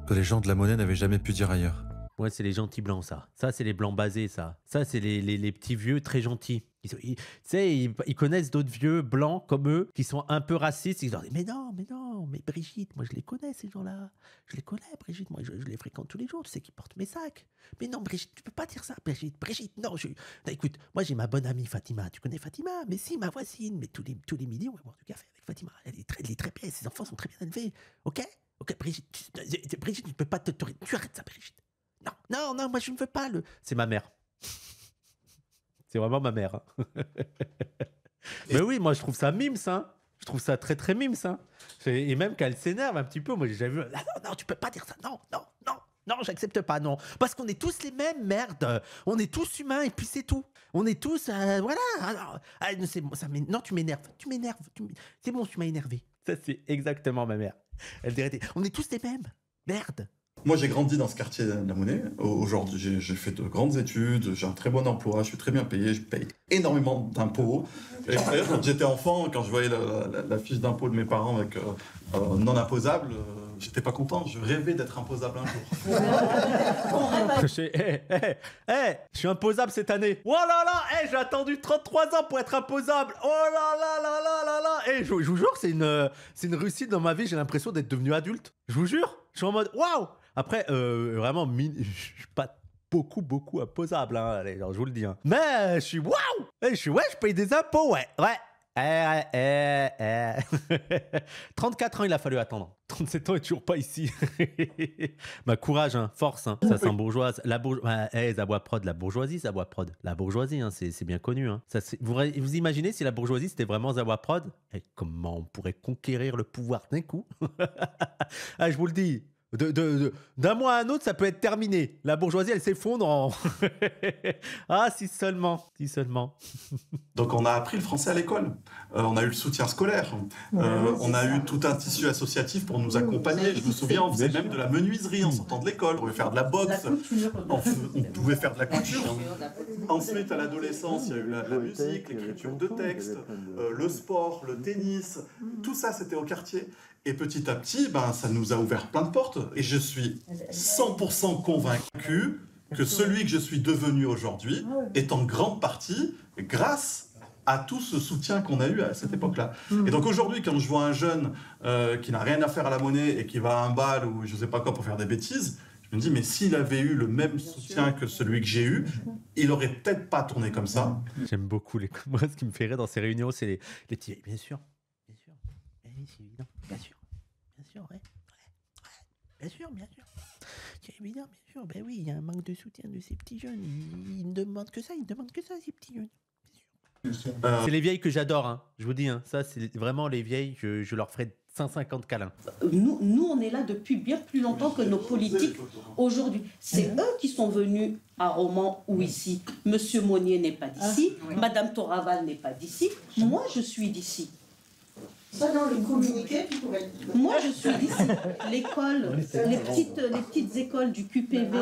que les gens de la monnaie n'avaient jamais pu dire ailleurs. Ouais, c'est les gentils blancs, ça. Ça, c'est les blancs basés, ça. Ça, c'est les petits vieux très gentils. Tu sais, ils connaissent d'autres vieux blancs comme eux qui sont un peu racistes. Ils leur disent, mais non, mais Brigitte, moi je les connais, ces gens-là. Je les connais, Brigitte, moi je les fréquente tous les jours. Tu sais qu'ils portent mes sacs. Mais non, Brigitte, tu peux pas dire ça, Brigitte, non, non, écoute, moi j'ai ma bonne amie Fatima. Tu connais Fatima? Mais si, ma voisine. Mais tous les midis, on va boire du café avec Fatima. Elle est très bien, ses enfants sont très bien élevés. Ok, Brigitte, tu peux pas tu arrêtes ça, Brigitte. Non, moi je ne veux pas le... C'est ma mère. C'est vraiment ma mère. Hein. Mais oui, moi je trouve ça mimes, hein. Je trouve ça très très mimes, hein. Et même qu'elle s'énerve un petit peu, moi j'ai déjà vu... Non, tu peux pas dire ça, non, j'accepte pas, non. Parce qu'on est tous les mêmes, merde. On est tous humains et puis c'est tout. On est tous... voilà. Alors, non, tu m'énerves. C'est bon, tu m'as énervé. Ça, c'est exactement ma mère. Elle dirait, on est tous les mêmes, merde. Moi, j'ai grandi dans ce quartier de la Monnaie. Aujourd'hui, j'ai fait de grandes études, j'ai un très bon emploi, je suis très bien payé, je paye énormément d'impôts. Et d'ailleurs, quand j'étais enfant, quand je voyais la fiche d'impôt de mes parents avec non imposable, j'étais pas content. Je rêvais d'être imposable un jour. Je suis imposable cette année. Oh là là, j'ai attendu 33 ans pour être imposable. Oh là là là là là là. Je vous jure, c'est une réussite dans ma vie. J'ai l'impression d'être devenu adulte. Je vous jure, je suis en mode waouh. Après, vraiment, je suis pas beaucoup imposable, hein, allez, genre, je vous le dis. Hein. Mais je suis waouh. Je paye des impôts, ouais. 34 ans, il a fallu attendre. 37 ans, il est toujours pas ici. Courage, hein, force, hein. Ça sent bourgeoise. La bourgeoisie, ça boit prod. La bourgeoisie, hein, c'est bien connu. Hein. Ça, vous imaginez si la bourgeoisie, c'était vraiment Zawa Prod? Comment on pourrait conquérir le pouvoir d'un coup? Je vous le dis. D'un mois à un autre, ça peut être terminé. La bourgeoisie, elle s'effondre en... Ah, si seulement. Donc on a appris le français à l'école. On a eu le soutien scolaire. On a eu tout un tissu associatif pour nous accompagner. Je me souviens, on faisait même de la menuiserie en sortant de l'école. On pouvait faire de la boxe. On pouvait faire de la couture. Ensuite, à l'adolescence, il y a eu la musique, l'écriture de textes, le sport, le tennis. Tout ça, c'était au quartier. Et petit à petit, ça nous a ouvert plein de portes. Et je suis 100% convaincu que celui que je suis devenu aujourd'hui est en grande partie grâce à tout ce soutien qu'on a eu à cette époque-là. Et donc aujourd'hui, quand je vois un jeune qui n'a rien à faire à la Monnaie et qui va à un bal ou je ne sais pas quoi pour faire des bêtises, je me dis, mais s'il avait eu le même soutien que celui que j'ai eu, il aurait peut-être pas tourné comme ça. J'aime beaucoup moi, ce qui me fait rire dans ces réunions, c'est les petits... Bien sûr. C'est évident, bien sûr, ouais. Bien sûr. C'est évident, bien sûr. Ben oui, il y a un manque de soutien de ces petits jeunes. Ils ne demandent que ça, ces petits jeunes. C'est les vieilles que j'adore, hein. Je vous dis, hein. Ça, c'est vraiment les vieilles, je leur ferai 150 câlins. Nous, on est là depuis bien plus longtemps que nos politiques aujourd'hui. C'est eux qui sont venus à Romans ou ici. Monsieur Monnier n'est pas d'ici, Madame Toraval n'est pas d'ici, moi je suis d'ici. Ça, dans le communiqué, tu pourrais le dire. Moi, je suis d'ici. L'école, les petites écoles du QPV,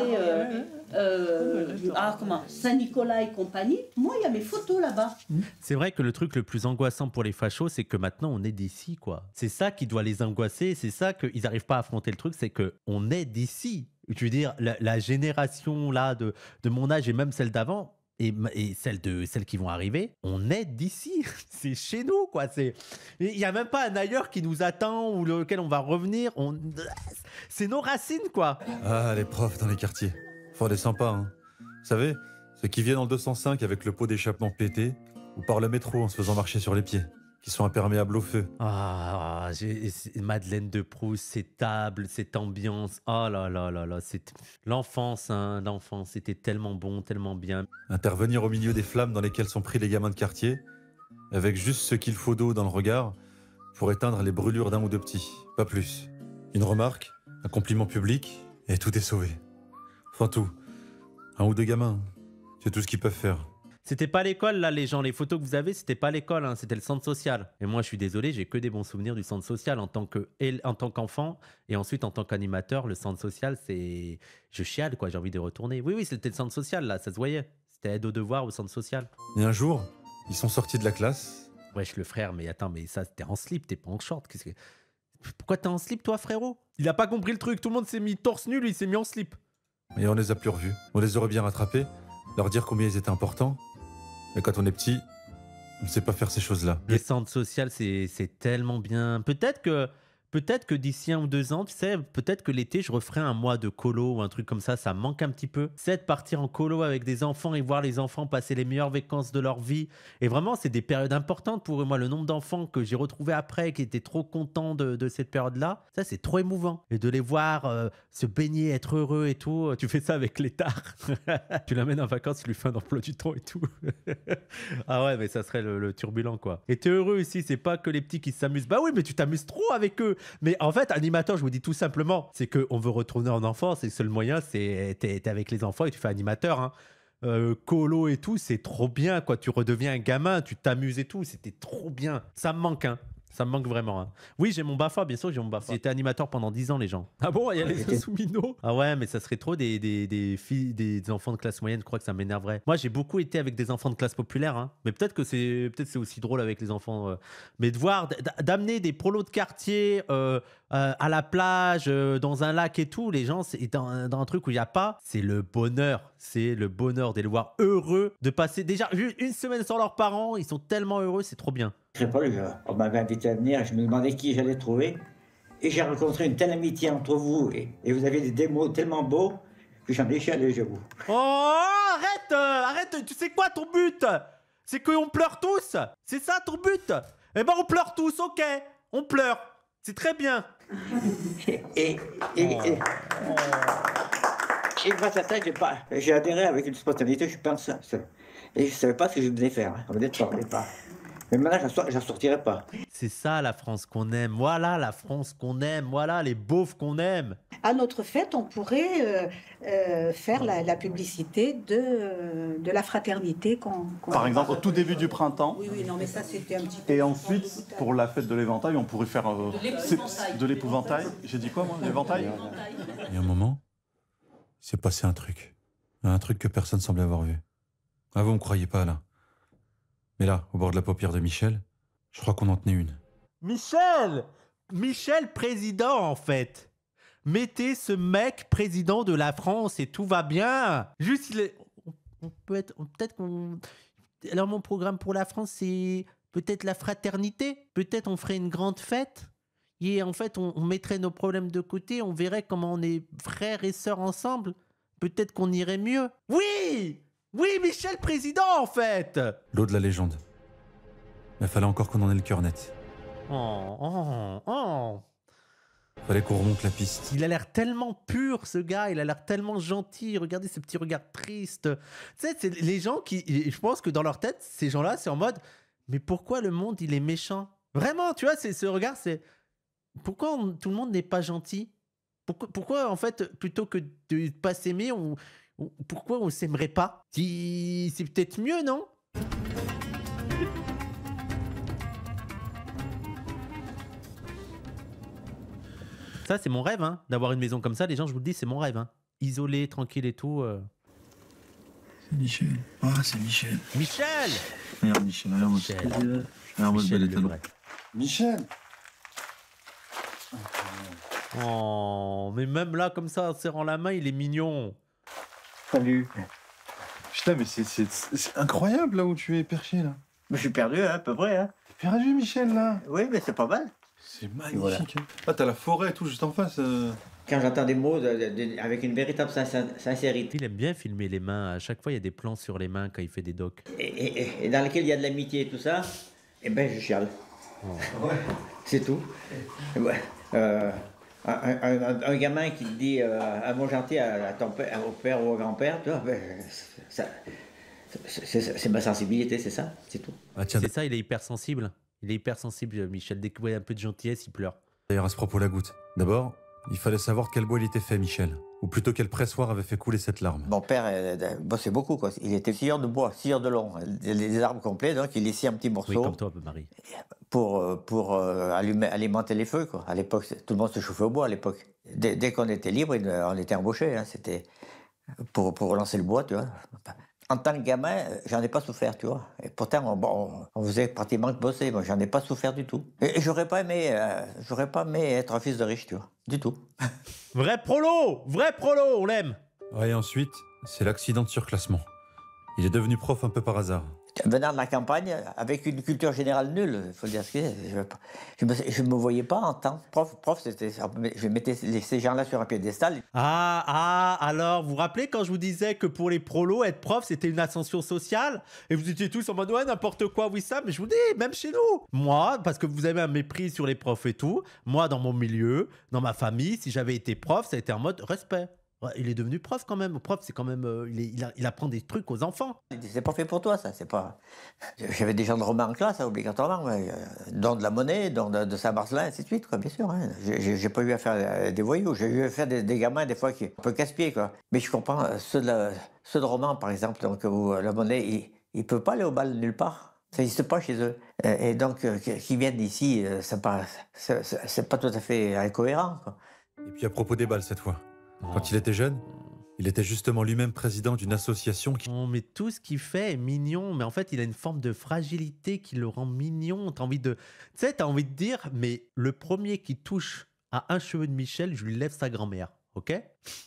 Saint-Nicolas et compagnie, moi, il y a mes photos là-bas. C'est vrai que le truc le plus angoissant pour les fachos, c'est que maintenant, on est d'ici, quoi. C'est ça qui doit les angoisser, c'est ça qu'ils n'arrivent pas à affronter le truc, c'est qu'on est d'ici. Je veux dire, la génération là de mon âge et même celle d'avant, et celles qui vont arriver, on est d'ici, c'est chez nous, quoi. Il n'y a même pas un ailleurs qui nous attend ou lequel on va revenir. C'est nos racines, quoi. Ah, les profs dans les quartiers, faut des sympas, hein. Vous savez, ceux qui viennent en 205 avec le pot d'échappement pété ou par le métro en se faisant marcher sur les pieds. qui sont imperméables au feu. Ah, Madeleine de Proust, ces tables, cette ambiance. Oh là là là là, c'est l'enfance, hein, l'enfance, c'était tellement bon, tellement bien. Intervenir au milieu des flammes dans lesquelles sont pris les gamins de quartier, avec juste ce qu'il faut d'eau dans le regard pour éteindre les brûlures d'un ou deux petits, pas plus. Une remarque, un compliment public, et tout est sauvé. Enfin tout. Un ou deux gamins, c'est tout ce qu'ils peuvent faire. C'était pas l'école, là, les gens. Les photos que vous avez, c'était pas l'école, hein, c'était le centre social. Et moi, je suis désolé, j'ai que des bons souvenirs du centre social en tant qu'enfant. Et ensuite, en tant qu'animateur, le centre social, c'est... Je chiale, quoi, j'ai envie de retourner. Oui, c'était le centre social, là, ça se voyait. C'était aide aux devoirs au centre social. Et un jour, ils sont sortis de la classe. Wesh, le frère, mais attends, mais ça, t'es en slip, t'es pas en short. Pourquoi t'es en slip, toi, frérot? Il a pas compris le truc, tout le monde s'est mis torse nu, lui, il s'est mis en slip. Et on les a plus revus. On les aurait bien rattrapés, leur dire combien ils étaient importants. Mais quand on est petit, on ne sait pas faire ces choses-là. Les centres sociaux, c'est tellement bien. Peut-être que d'ici 1 ou 2 ans, tu sais, peut-être que l'été, je referai un mois de colo ou un truc comme ça me manque un petit peu. C'est de partir en colo avec des enfants et voir les enfants passer les meilleures vacances de leur vie. Et vraiment, c'est des périodes importantes pour moi. Le nombre d'enfants que j'ai retrouvés après, qui étaient trop contents de cette période-là, ça, c'est trop émouvant. Et de les voir se baigner, être heureux et tout. Tu fais ça avec l'étard. Tu l'amènes en vacances, tu lui fais un emploi du temps et tout. Ah ouais, mais ça serait le turbulent, quoi. Et t'es heureux ici, c'est pas que les petits qui s'amusent. Bah oui, mais tu t'amuses trop avec eux. Mais en fait, animateur, je vous dis tout simplement, c'est qu'on veut retourner en enfance et le seul moyen, c'est t'es avec les enfants et tu fais animateur. Hein. Colo et tout, c'est trop bien, quoi. Tu redeviens un gamin, tu t'amuses et tout, c'était trop bien. Ça me manque, hein. Ça me manque vraiment. Hein. Oui, j'ai mon BAFA, bien sûr, j'ai mon BAFA. J'étais animateur pendant 10 ans, les gens. Ah bon, il y a les sous-minots. Ah ouais, mais ça serait trop des filles, des enfants de classe moyenne, je crois que ça m'énerverait. Moi, j'ai beaucoup été avec des enfants de classe populaire, hein. Mais peut-être que c'est aussi drôle avec les enfants. Mais de voir, d'amener des prolos de quartier à la plage, dans un lac et tout, les gens, c'est dans un truc où il n'y a pas, c'est le bonheur. C'est le bonheur de les voir heureux, de passer déjà une semaine sans leurs parents, ils sont tellement heureux, c'est trop bien. Crépol, on m'avait invité à venir, je me demandais qui j'allais trouver. Et j'ai rencontré une telle amitié entre vous, et vous avez des mots tellement beaux que j'en ai chialé, j'avoue. Oh, arrête, tu sais quoi ton but? C'est qu'on pleure tous? C'est ça ton but? Eh ben on pleure tous, ok, on pleure, c'est très bien. Et grâce à ça, j'ai adhéré avec une spontanéité, je pense. Et je ne savais pas ce que je venais faire, hein. On venait de parler pas. Mais maintenant, je ne sortirai pas. C'est ça la France qu'on aime. Voilà la France qu'on aime. Voilà les beaufs qu'on aime. À notre fête, on pourrait faire la publicité de la fraternité qu'on Par exemple, au tout début du printemps. Oui, non, mais ça, c'était un petit peu... Et ensuite, pour la fête de l'éventail, on pourrait faire... de l'épouvantail. J'ai dit quoi, moi? L'éventail? Il y a un moment, il s'est passé un truc. Un truc que personne semblait avoir vu. Ah, vous me croyez pas, là? Mais là, au bord de la paupière de Michel, je crois qu'on en tenait une. Michel président, en fait. Mettez ce mec président de la France et tout va bien. Juste, peut-être qu'on... Alors, mon programme pour la France, c'est peut-être la fraternité. Peut-être on ferait une grande fête. Et en fait, on mettrait nos problèmes de côté. On verrait comment on est frères et sœurs ensemble. Peut-être qu'on irait mieux. Oui! Oui, Michel président, en fait! L'eau de la légende. Mais fallait encore qu'on en ait le cœur net. Fallait qu'on remonte la piste. Il a l'air tellement pur, ce gars. Il a l'air tellement gentil. Regardez ce petit regard triste. Tu sais, c'est les gens qui... Je pense que dans leur tête, ces gens-là, c'est en mode... Mais pourquoi le monde, il est méchant? Vraiment, tu vois, c'est ce regard, c'est... Pourquoi tout le monde n'est pas gentil? Pourquoi, en fait, plutôt que de pas s'aimer, pourquoi on s'aimerait pas? C'est peut-être mieux, non? Ça, c'est mon rêve, hein, d'avoir une maison comme ça. Les gens, je vous le dis, c'est mon rêve. Hein. Isolé, tranquille et tout. C'est Michel. Ah, c'est Michel. Michel! Regarde Michel, regarde-moi ce bel état. Michel! Oh, mais même là, comme ça, en serrant la main, il est mignon. Salut. Putain, mais c'est incroyable là où tu es perché là. Je suis perdu, hein, à peu près. Hein. T'es perdu, Michel, là? Oui, mais c'est pas mal. C'est magnifique. Voilà. Ah, t'as la forêt et tout juste en face. Quand j'entends des mots avec une véritable sincérité. Il aime bien filmer les mains. À chaque fois, il y a des plans sur les mains quand il fait des docs. Et dans lesquels il y a de l'amitié et tout ça, eh ben, je chiale. C'est tout. Ouais. Un gamin qui te dit un mot gentil à ton père, au père ou au grand-père, tu vois, c'est ma sensibilité, c'est ça, c'est tout. C'est ça, il est hypersensible. Il est hypersensible, Michel. Dès qu'il voit un peu de gentillesse, il pleure. D'ailleurs, à ce propos, la goutte. D'abord, il fallait savoir de quel bois il était fait, Michel. Ou plutôt quel pressoir avait fait couler cette larme. Mon père bossait beaucoup, quoi. Il était scieur de bois, scieur de long. Des arbres complets, donc il laissait un petit morceau. Oui, comme toi, Marie. Pour alimenter les feux, quoi. À l'époque, tout le monde se chauffait au bois, à l'époque. Dès qu'on était libre, on était embauché. Hein. C'était pour lancer le bois, tu vois. En tant que gamin, j'en ai pas souffert, tu vois. Et pourtant, on faisait pratiquement que bosser. Moi, j'en ai pas souffert du tout. Et j'aurais pas aimé être un fils de riche, tu vois. Du tout. Vrai prolo, on l'aime. Ouais, et ensuite, c'est l'accident de surclassement. Il est devenu prof un peu par hasard. Venant de la campagne, avec une culture générale nulle, il faut dire ce qu'il est. Je me voyais pas en tant que prof, c'était, je mettais ces gens-là sur un piédestal. Alors, vous vous rappelez quand je vous disais que pour les prolos, être prof, c'était une ascension sociale? Et vous étiez tous en mode, ouais, n'importe quoi, oui, ça, mais je vous dis, même chez nous. Moi, parce que vous avez un mépris sur les profs et tout, moi, dans mon milieu, dans ma famille, si j'avais été prof, ça a été en mode respect. Ouais, il est devenu prof quand même. Prof, c'est quand même, il apprend des trucs aux enfants. C'est pas fait pour toi, ça. C'est pas. J'avais des gens de romain en classe, hein, obligatoirement. Ouais. Don de la monnaie, don de Saint-Marcelin, ainsi de suite, quoi, bien sûr. Hein. J'ai pas eu à faire des voyous. J'ai eu à faire des gamins, des fois, qui un peu casse-pieds, quoi. Mais je comprends, ceux de roman, par exemple, donc, où la monnaie, ils peuvent pas aller au bal nulle part. Ça n'existe pas chez eux. Et donc, qu'ils viennent ici, c'est pas tout à fait incohérent, quoi. Et puis à propos des balles, cette fois. Quand il était jeune, il était justement lui-même président d'une association qui... Oh, mais tout ce qu'il fait est mignon. Mais en fait, il a une forme de fragilité qui le rend mignon. T'as envie de dire, mais le premier qui touche à un cheveu de Michel, je lui lève sa grand-mère. Ok?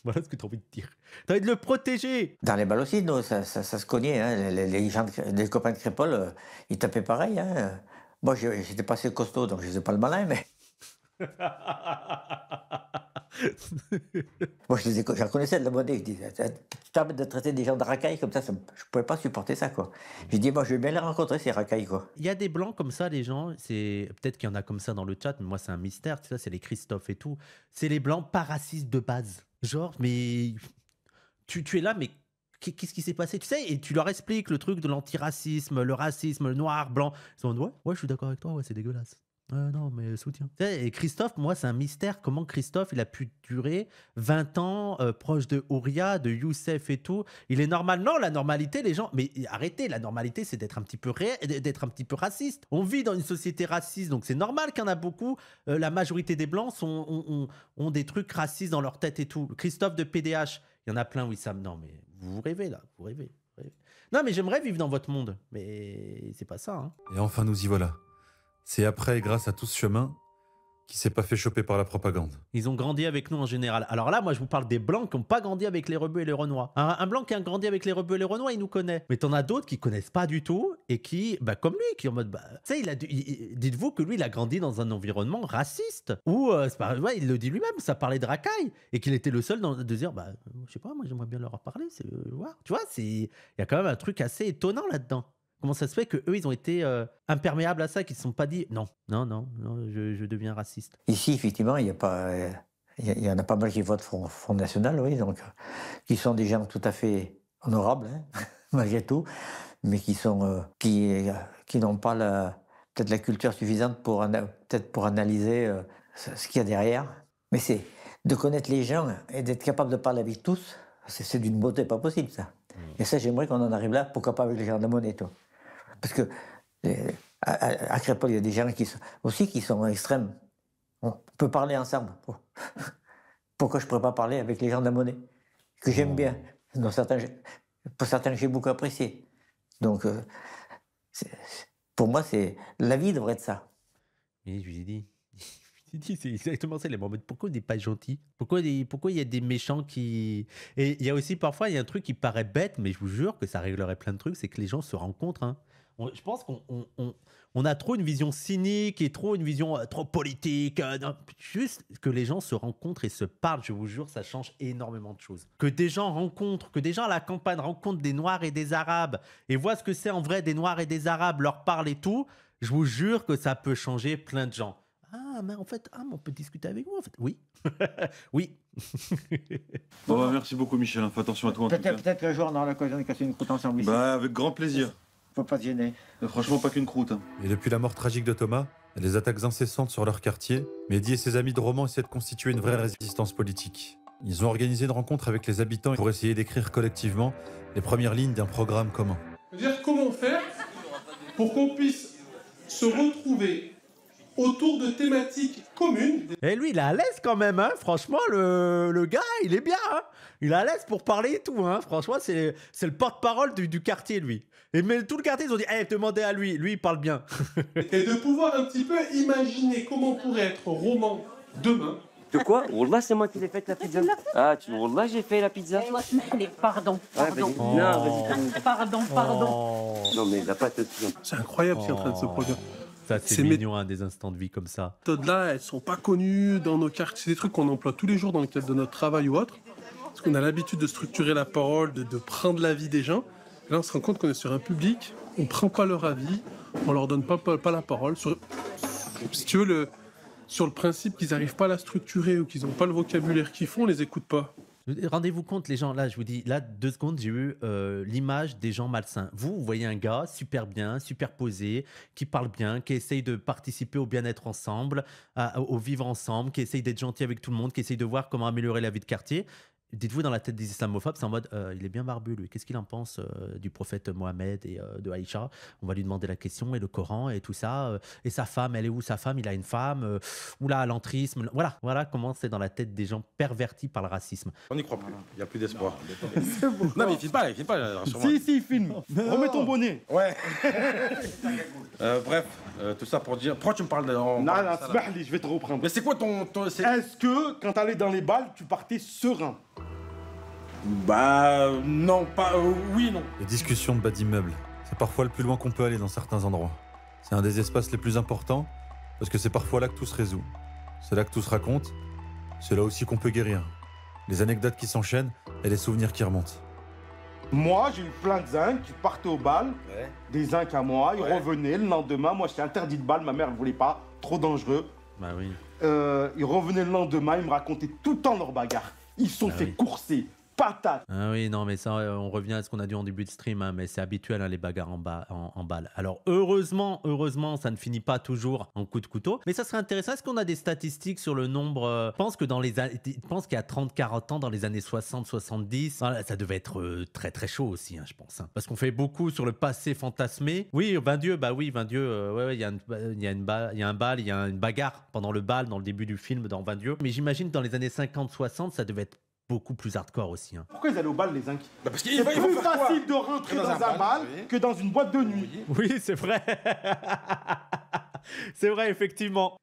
Voilà ce que t'as envie de dire. T'as envie de le protéger. Dans les balles aussi, nous, ça se cognait. Hein. Les copains de Crépol, ils tapaient pareil. Hein. Moi, j'étais pas assez costaud, donc je faisais pas le malin, mais... Moi, j'en connaissais de la monnaie. Je disais, tu t'arrêtes de traiter des gens de racailles comme ça, je pouvais pas supporter ça, quoi. J'ai dit, moi, je vais bien les rencontrer, ces racailles, quoi. Il y a des blancs comme ça, les gens. Peut-être qu'il y en a comme ça dans le chat, mais moi, c'est un mystère. Tu sais, c'est les Christophe et tout. C'est les blancs pas racistes de base. Genre, mais tu es là, mais qu'est-ce qui s'est passé? Tu sais, et tu leur expliques le truc de l'antiracisme, le racisme, le noir, blanc. Ils sont en mode, ouais, je suis d'accord avec toi, ouais, c'est dégueulasse. Non, mais soutien. Et Christophe, moi, c'est un mystère. Comment Christophe, il a pu durer 20 ans proche de Ouria, de Youssef et tout. Il est normal. Non, la normalité, les gens... Mais arrêtez, la normalité, c'est d'être un petit peu raciste. On vit dans une société raciste, donc c'est normal qu'il y en a beaucoup. La majorité des Blancs ont des trucs racistes dans leur tête et tout. Christophe de PDH, il y en a plein, Wissam. Non, mais vous rêvez, là. Vous rêvez. Non, mais j'aimerais vivre dans votre monde. Mais c'est pas ça, hein. Et enfin, nous y voilà. C'est après et grâce à tout ce chemin qui s'est pas fait choper par la propagande. Ils ont grandi avec nous en général. Alors là, moi, je vous parle des Blancs qui n'ont pas grandi avec les Rebeux et les Renois. Un Blanc qui a grandi avec les Rebeux et les Renois, il nous connaît. Mais t'en as d'autres qui connaissent pas du tout et qui, comme lui, qui est en mode... tu sais, dites-vous que lui, il a grandi dans un environnement raciste. Où, il le dit lui-même, ça parlait de racailles. Et qu'il était le seul de dire, je sais pas, moi, j'aimerais bien leur parler. Tu vois, il y a quand même un truc assez étonnant là-dedans. Comment ça se fait qu'eux, ils ont été imperméables à ça, qu'ils ne se sont pas dit non, je deviens raciste. Ici, effectivement, il y en a pas mal qui votent Front National, oui, donc, qui sont des gens tout à fait honorables, hein, malgré tout, mais qui n'ont pas peut-être la culture suffisante pour analyser ce qu'il y a derrière. Mais c'est de connaître les gens et d'être capable de parler avec tous, c'est d'une beauté pas possible, ça. Et ça, j'aimerais qu'on en arrive là, pourquoi pas avec les gens de la monnaie, toi. Parce que à Crépol, il y a des gens qui sont extrêmes. On peut parler ensemble. Pourquoi je ne pourrais pas parler avec les gens de la monnaie? Que j'aime bien. Pour certains, j'ai beaucoup apprécié. Donc, pour moi, la vie devrait être ça. Et je lui ai dit, c'est exactement ça, les moments. Pourquoi on n'est pas gentil? Pourquoi il y a des méchants qui... Et il y a aussi parfois, il y a un truc qui paraît bête, mais je vous jure que ça réglerait plein de trucs, c'est que les gens se rencontrent. Hein. Je pense qu'on a trop une vision cynique et trop une vision trop politique. Non, juste que les gens se rencontrent et se parlent, je vous jure, ça change énormément de choses. Que des gens à la campagne rencontrent des Noirs et des Arabes et voient ce que c'est en vrai des Noirs et des Arabes, leur parlent et tout. Je vous jure que ça peut changer plein de gens. Ah, mais en fait, on peut discuter avec vous, en fait. Oui. Oui. Bon, bah, merci beaucoup, Michel. Fais attention à toi. Peut-être qu'un jour, on aura l'occasion de casser une croûte ensemble ici. Bah, avec grand plaisir. Faut pas se gêner. Franchement, pas qu'une croûte. Hein. Et depuis la mort tragique de Thomas, et les attaques incessantes sur leur quartier, Mehdi et ses amis de Romans essaient de constituer une vraie résistance politique. Ils ont organisé une rencontre avec les habitants pour essayer d'écrire collectivement les premières lignes d'un programme commun. C'est-à-dire comment faire pour qu'on puisse se retrouver autour de thématiques communes. Et lui, il est à l'aise quand même, hein. Franchement, le gars, il est bien, hein. Il est à l'aise pour parler et tout, hein. Franchement, c'est le porte-parole du quartier, lui. Et mais tout le quartier, ils ont dit, demandez à lui, il parle bien. Et de pouvoir un petit peu imaginer comment pourrait être Roman demain. De quoi? Wallah, c'est moi qui l'ai faite la pizza. Ah, Wallah, j'ai fait la pizza. Pardon. Non, vas-y. Pardon. Non, mais la pâte aussi. C'est incroyable ce qui est en train de se produire. Ça, c'est mignon, hein, des instants de vie comme ça. Ces méthodes-là, elles sont pas connues dans nos quartiers. C'est des trucs qu'on emploie tous les jours dans le cadre de notre travail ou autre. Parce qu'on a l'habitude de structurer la parole, de prendre l'avis des gens. Et là, on se rend compte qu'on est sur un public, on prend pas leur avis, on leur donne pas la parole. Si tu veux, sur le principe qu'ils n'arrivent pas à la structurer ou qu'ils n'ont pas le vocabulaire qu'ils font, on les écoute pas. Rendez-vous compte, les gens, là, je vous dis, là, 2 secondes, j'ai eu l'image des gens malsains. Vous voyez un gars super bien, super posé, qui parle bien, qui essaye de participer au bien-être ensemble, au vivre ensemble, qui essaye d'être gentil avec tout le monde, qui essaye de voir comment améliorer la vie de quartier. Dites-vous, dans la tête des islamophobes, c'est en mode, il est bien barbu, lui. Qu'est-ce qu'il en pense du prophète Mohammed et de Aïcha? On va lui demander la question, et le Coran, et tout ça. Et sa femme, elle est où sa femme? Il a une femme. Oula, l'entrisme. Voilà comment c'est dans la tête des gens pervertis par le racisme. On n'y croit plus. Il n'y a plus d'espoir. C'est bon. Non, mais il filme pas. Si, il filme. Remets ton bonnet. Ouais. Bref, tout ça pour dire. Pourquoi tu me parles de. Non, je vais te reprendre. Mais c'est quoi ton Est-ce que, quand t'allais dans les balles, tu partais serein? Bah non, pas oui, non. Les discussions de bas d'immeubles, c'est parfois le plus loin qu'on peut aller dans certains endroits. C'est un des espaces les plus importants parce que c'est parfois là que tout se résout. C'est là que tout se raconte, c'est là aussi qu'on peut guérir. Les anecdotes qui s'enchaînent et les souvenirs qui remontent. Moi, j'ai eu plein de zincs qui partaient au bal, des zincs à moi, ils revenaient le lendemain. Moi, j'étais interdit de bal, ma mère ne voulait pas, trop dangereux. Bah oui. Ils revenaient le lendemain, ils me racontaient tout le temps leur bagarre. Ils se sont fait courser. Patate. Ah oui, non, mais ça, on revient à ce qu'on a dit en début de stream, hein, mais c'est habituel, hein, les bagarres en balle. Alors, heureusement, ça ne finit pas toujours en coup de couteau, mais ça serait intéressant. Est-ce qu'on a des statistiques sur le nombre? Je pense qu'il y a 30-40 ans, dans les années 60-70, ça devait être très très chaud aussi, hein, je pense. Hein, parce qu'on fait beaucoup sur le passé fantasmé. Oui, Vindieu, ouais, il y a un bal, il y a une bagarre pendant le bal, dans le début du film, dans Vindieu. Mais j'imagine que dans les années 50-60, ça devait être beaucoup plus hardcore aussi. Hein. Pourquoi ils allaient au bal, les zincs? Parce c'est plus facile de rentrer dans un bal que dans une boîte de nuit. Oui, c'est vrai. C'est vrai, effectivement.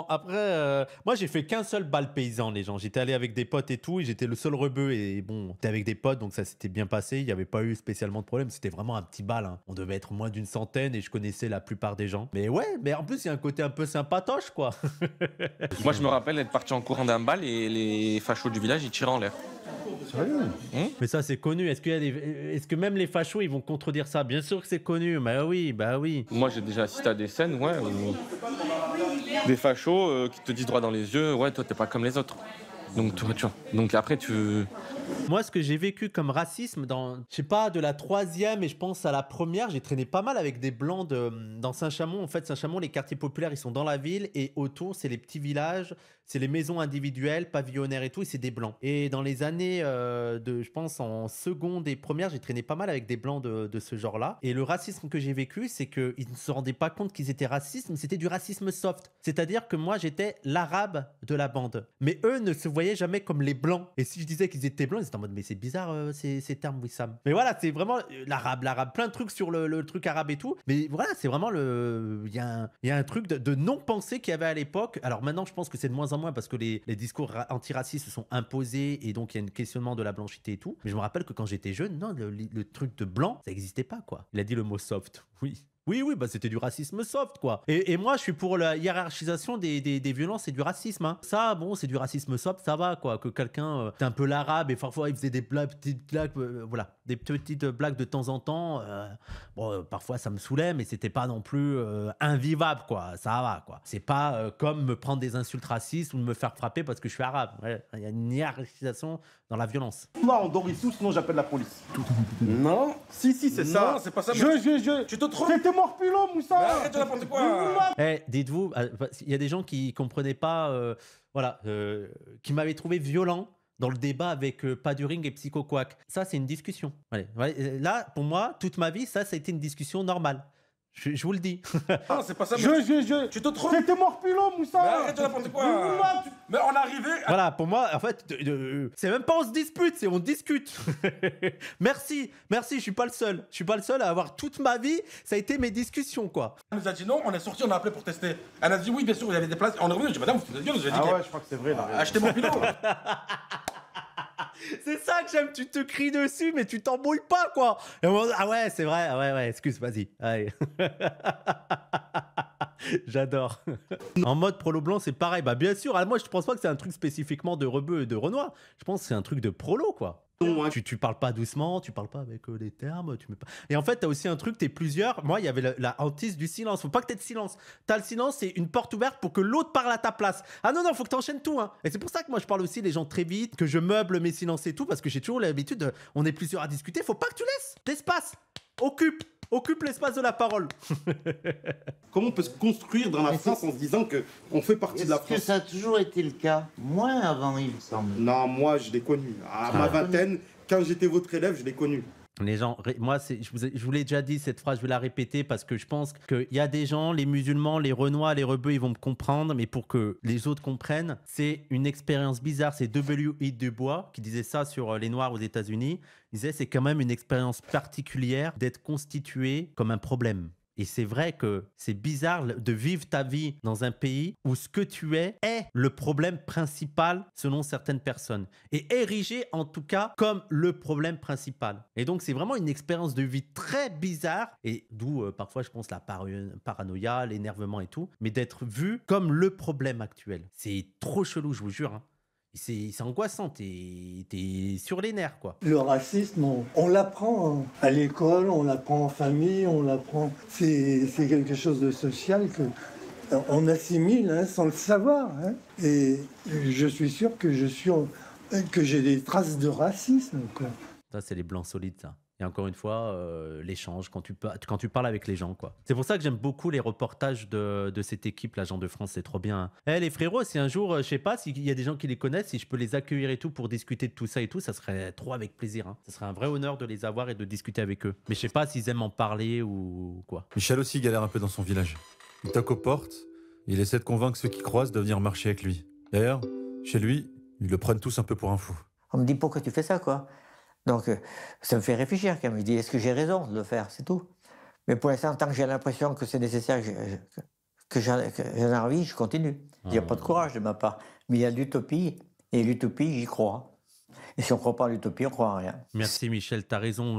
Après, moi, j'ai fait qu'un seul bal paysan, les gens. J'étais allé avec des potes et tout, et j'étais le seul rebeu. Et bon, j'étais avec des potes, donc ça s'était bien passé. Il n'y avait pas eu spécialement de problème. C'était vraiment un petit bal. Hein. On devait être moins d'une centaine, et je connaissais la plupart des gens. Mais ouais, mais en plus, il y a un côté un peu sympatoche, quoi. Moi, je me rappelle être parti en courant d'un bal, et les fachos du village, ils tiraient en l'air. Sérieux? Mais ça, c'est connu. Est-ce que même les fachos, ils vont contredire ça? Bien sûr que c'est connu. Bah oui. Moi, j'ai déjà assisté à des scènes, ouais, où des fachos qui te disent droit dans les yeux, ouais, toi, t'es pas comme les autres. Donc après, Moi, ce que j'ai vécu comme racisme je sais pas, de la 3e et je pense à la première, j'ai traîné pas mal avec des blancs dans Saint-Chamond. En fait, Saint-Chamond, les quartiers populaires, ils sont dans la ville et autour, c'est les petits villages, c'est les maisons individuelles, pavillonnaires et tout, et c'est des blancs. Et dans les années je pense, en seconde et première, j'ai traîné pas mal avec des blancs de ce genre-là. Et le racisme que j'ai vécu, c'est qu'ils ne se rendaient pas compte qu'ils étaient racistes, mais c'était du racisme soft. C'est-à-dire que moi, j'étais l'arabe de la bande. Mais eux ne se voyaient jamais comme les blancs. Et si je disais qu'ils étaient blancs, ils étaient en mode, mais c'est bizarre ces termes, Wissam. Mais voilà, c'est vraiment l'arabe, plein de trucs sur le truc arabe et tout. Mais voilà, c'est vraiment il y a un truc de non-pensée qu'il y avait à l'époque. Alors maintenant, je pense que c'est de moins en moins parce que les discours antiracistes se sont imposés et donc il y a un questionnement de la blanchité et tout. Mais je me rappelle que quand j'étais jeune, non, le truc de blanc, ça n'existait pas, quoi. Il a dit le mot soft, oui. Oui, bah c'était du racisme soft, quoi. Et moi, je suis pour la hiérarchisation des violences et du racisme. Hein. Ça, bon, c'est du racisme soft, ça va, quoi. Que quelqu'un, c'est un peu l'arabe et parfois il faisait des petites blagues, voilà, des petites blagues de temps en temps. Bon, parfois ça me saoulait, mais c'était pas non plus invivable, quoi. Ça va, quoi. C'est pas comme me prendre des insultes racistes ou de me faire frapper parce que je suis arabe. Ouais, il y a une hiérarchisation dans la violence. Moi, on dort ici, sinon j'appelle la police. Non. Si, c'est ça. Non, c'est pas ça. Tu te trompes. C'était mort pilot, Moussa. Arrête de n'importe quoi. Dites-vous, il y a des gens qui comprenaient pas, qui m'avaient trouvé violent dans le débat avec Paduring et Psycho Quack. Ça, c'est une discussion. Là, pour moi, toute ma vie, ça a été une discussion normale. Je vous le dis. Non, c'est pas ça. Tu te trompes. C'était mort pilot, Moussa. Arrête de n'importe quoi. Mais on arrivait. Voilà, pour moi, en fait, c'est même pas on se dispute, c'est on discute. Merci, je suis pas le seul. Je suis pas le seul à avoir toute ma vie, ça a été mes discussions, quoi. Elle nous a dit non, on est sorti, on a appelé pour tester. Elle a dit oui, bien sûr, il y avait des places. On est revenu, j'ai dit madame, vous êtes idiots, j'ai dit. Ah ouais, je crois que c'est vrai là. Achetez mon pilot. C'est ça que j'aime, tu te cries dessus, mais tu t'embrouilles pas, quoi. Et ah ouais, c'est vrai, ouais, excuse, vas-y. Allez. J'adore. En mode prolo blanc, c'est pareil. Bah bien sûr, moi je pense pas que c'est un truc spécifiquement de Rebeu et de Renoir. Je pense que c'est un truc de prolo, quoi. Tu parles pas doucement, tu parles pas avec des termes, tu mets pas. Et en fait, t'as aussi un truc, t'es plusieurs. Moi, il y avait la hantise du silence. Faut pas que t'aies de silence. T'as le silence, c'est une porte ouverte pour que l'autre parle à ta place. Ah non, faut que t'enchaînes tout. Hein. Et c'est pour ça que moi, je parle aussi les gens très vite, que je meuble mes silences et tout, parce que j'ai toujours l'habitude. On est plusieurs à discuter. Faut pas que tu laisses l'espace. Occupe l'espace de la parole. Comment on peut se construire dans la France en se disant qu'on fait partie de la France? Est-ce que ça a toujours été le cas? Moins avant, il me semble. Non, moi, je l'ai connu. À ma vingtaine, quand j'étais votre élève, je l'ai connu. Les gens, moi, je vous l'ai déjà dit cette phrase, je vais la répéter parce que je pense qu'il y a des gens, les musulmans, les Renois, les Rebeux, ils vont me comprendre, mais pour que les autres comprennent, c'est une expérience bizarre. C'est W.E. Du Bois qui disait ça sur les Noirs aux États-Unis. Il disait c'est quand même une expérience particulière d'être constitué comme un problème. Et c'est vrai que c'est bizarre de vivre ta vie dans un pays où ce que tu est le problème principal selon certaines personnes. Et érigé en tout cas comme le problème principal. Et donc c'est vraiment une expérience de vie très bizarre et d'où parfois je pense la paranoïa, l'énervement et tout. Mais d'être vu comme le problème actuel. C'est trop chelou, je vous jure. Hein. C'est angoissant, t'es sur les nerfs, quoi. Le racisme, on l'apprend à l'école, on l'apprend en famille, on l'apprend. C'est quelque chose de social qu'on assimile sans le savoir. Hein. Et je suis sûr que j'ai des traces de racisme, quoi. Ça, c'est les blancs solides, ça. Et encore une fois, l'échange, quand tu parles avec les gens, quoi. C'est pour ça que j'aime beaucoup les reportages de cette équipe, l'Agent de France, c'est trop bien. Hein. Les frérots, si un jour, je sais pas, s'il y a des gens qui les connaissent, si je peux les accueillir et tout pour discuter de tout ça et tout, ça serait trop avec plaisir. Hein. Ça serait un vrai honneur de les avoir et de discuter avec eux. Mais je sais pas s'ils aiment en parler ou quoi. Michel aussi galère un peu dans son village. Il toque aux portes, il essaie de convaincre ceux qui croisent de venir marcher avec lui. D'ailleurs, chez lui, ils le prennent tous un peu pour un fou. On me dit pourquoi tu fais ça, quoi. Donc, ça me fait réfléchir quand même. Je dis, est-ce que j'ai raison de le faire? C'est tout. Mais pour l'instant, tant que j'ai l'impression que c'est nécessaire, que j'en ai envie, je continue. Il n'y a pas de courage de ma part. Mais il y a l'utopie, et l'utopie, j'y crois. Et si on ne croit pas à l'utopie, on ne croit à rien. Merci Michel, t'as raison.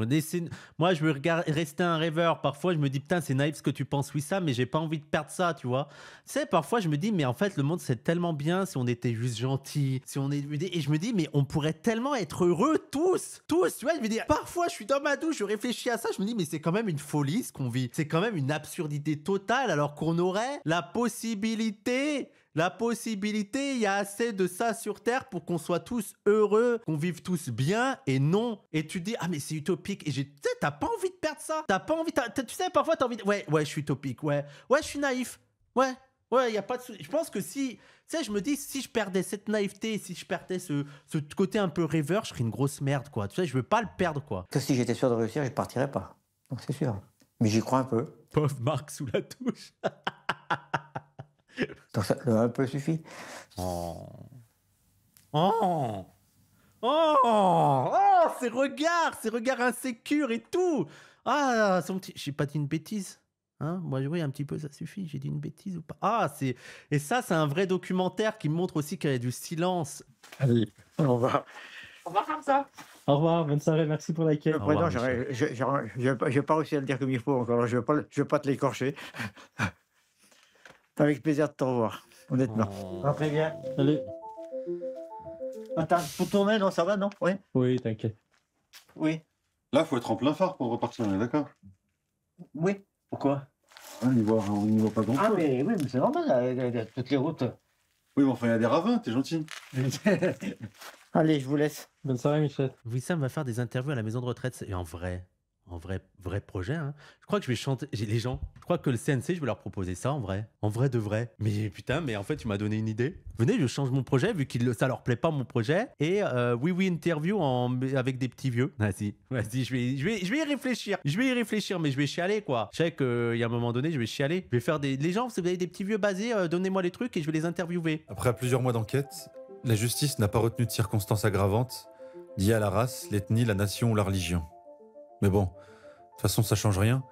Moi, je veux rester un rêveur. Parfois, je me dis, putain, c'est naïf ce que tu penses, oui, ça, mais j'ai pas envie de perdre ça, tu vois. Tu sais, parfois, je me dis, mais en fait, le monde, c'est tellement bien si on était juste gentils, si on est... Et je me dis, mais on pourrait tellement être heureux, tous, tu vois. Je me dis, parfois, je suis dans ma douche, je réfléchis à ça, je me dis, mais c'est quand même une folie ce qu'on vit. C'est quand même une absurdité totale, alors qu'on aurait la possibilité, il y a assez de ça sur Terre pour qu'on soit tous heureux, qu'on vive tous bien, et non. Et tu dis, ah mais c'est utopique. Et tu sais, t'as pas envie de perdre ça. T'as pas envie, tu sais, parfois t'as envie de... Ouais, je suis utopique, ouais, je suis naïf. Ouais, y a pas de... Je pense que si... Tu sais, je me dis, si je perdais cette naïveté, si je perdais ce côté un peu rêveur, je serais une grosse merde, quoi. Tu sais, je veux pas le perdre, quoi. Que si j'étais sûr de réussir, je partirais pas. Donc c'est sûr. Mais j'y crois un peu. Pauvre Marc sous la touche. Donc ça, un peu suffit. Ces regards insécures et tout. Ah, son petit... J'ai pas dit une bêtise. Hein, moi, oui, un petit peu, ça suffit. J'ai dit une bêtise ou pas? Ah, c'est... Et ça, c'est un vrai documentaire qui montre aussi qu'il y a du silence. Allez, on va faire ça. Au revoir, bonne soirée, merci pour l'accueil. Le prénom, je n'ai pas réussi à le dire comme il faut encore, je ne vais pas te l'écorcher. Avec plaisir de te revoir, honnêtement. Très bien. Salut. Attends, pour tourner, non, ça va, non? Oui. Oui, t'inquiète. Oui. Là, il faut être en plein phare pour repartir, on est d'accord? Oui. Pourquoi? On n'y voit pas grand-chose. Ah, mais oui, mais c'est normal, toutes les routes. Oui, mais enfin, il y a des ravins, t'es gentil. Allez, je vous laisse. Bonne soirée, Michel. Wissam va faire des interviews à la maison de retraite. Et en vrai projet. Hein. Je crois que je vais chanter. Les gens, je crois que le CNC, je vais leur proposer ça en vrai de vrai. Mais putain, mais en fait, tu m'as donné une idée. Venez, je change mon projet vu que ça leur plaît pas mon projet. Et oui, interview avec des petits vieux. Vas-y, je vais y réfléchir. Mais je vais chialer quoi. Je sais qu'il y a un moment donné, je vais chialer. Je vais faire les gens, si vous avez des petits vieux basés, donnez-moi les trucs et je vais les interviewer. Après plusieurs mois d'enquête, la justice n'a pas retenu de circonstances aggravantes liées à la race, l'ethnie, la nation ou la religion. Mais bon, de toute façon, ça change rien.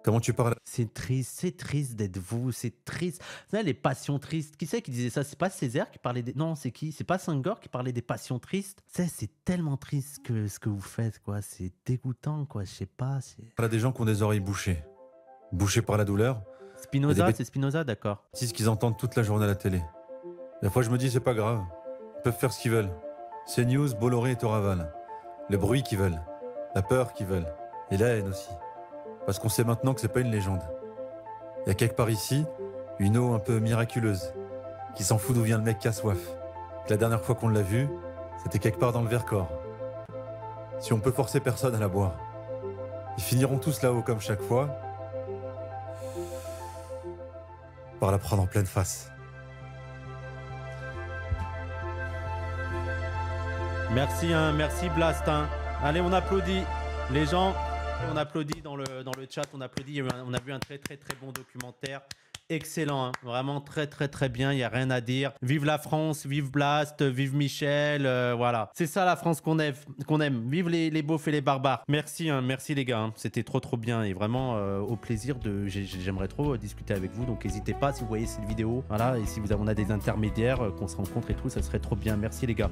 Comment tu parles? C'est triste d'être vous, c'est triste. Vous savez, les passions tristes. Qui c'est qui disait ça? C'est pas Césaire qui parlait des... Non, c'est qui? C'est pas Senghor qui parlait des passions tristes? C'est tellement triste ce que vous faites, quoi. C'est dégoûtant, quoi. Je sais pas. Il y a des gens qui ont des oreilles bouchées. Bouchées par la douleur. Spinoza, c'est Spinoza, d'accord. C'est ce qu'ils entendent toute la journée à la télé. Des fois, je me dis, c'est pas grave. Ils peuvent faire ce qu'ils veulent. CNews, Bolloré et Toraval. Le bruit qu'ils veulent. La peur qu'ils veulent. Et la haine aussi. Parce qu'on sait maintenant que c'est pas une légende. Il y a quelque part ici, une eau un peu miraculeuse, qui s'en fout d'où vient le mec qui a soif. Que la dernière fois qu'on l'a vu, c'était quelque part dans le Vercors. Si on peut forcer personne à la boire, ils finiront tous là-haut comme chaque fois, par la prendre en pleine face. Merci, hein, merci Blast. Hein. Allez, on applaudit. Les gens, on applaudit dans le chat, on applaudit. On a vu un très bon documentaire. Excellent, hein. Vraiment très bien, il n'y a rien à dire. Vive la France, vive Blast, vive Michel, voilà. C'est ça la France qu'on aime. Vive les beaufs et les barbares. Merci, hein, merci les gars, hein. C'était trop bien et vraiment au plaisir de... J'aimerais trop discuter avec vous, donc n'hésitez pas si vous voyez cette vidéo. Voilà, et si on a des intermédiaires, qu'on se rencontre et tout, ça serait trop bien. Merci les gars.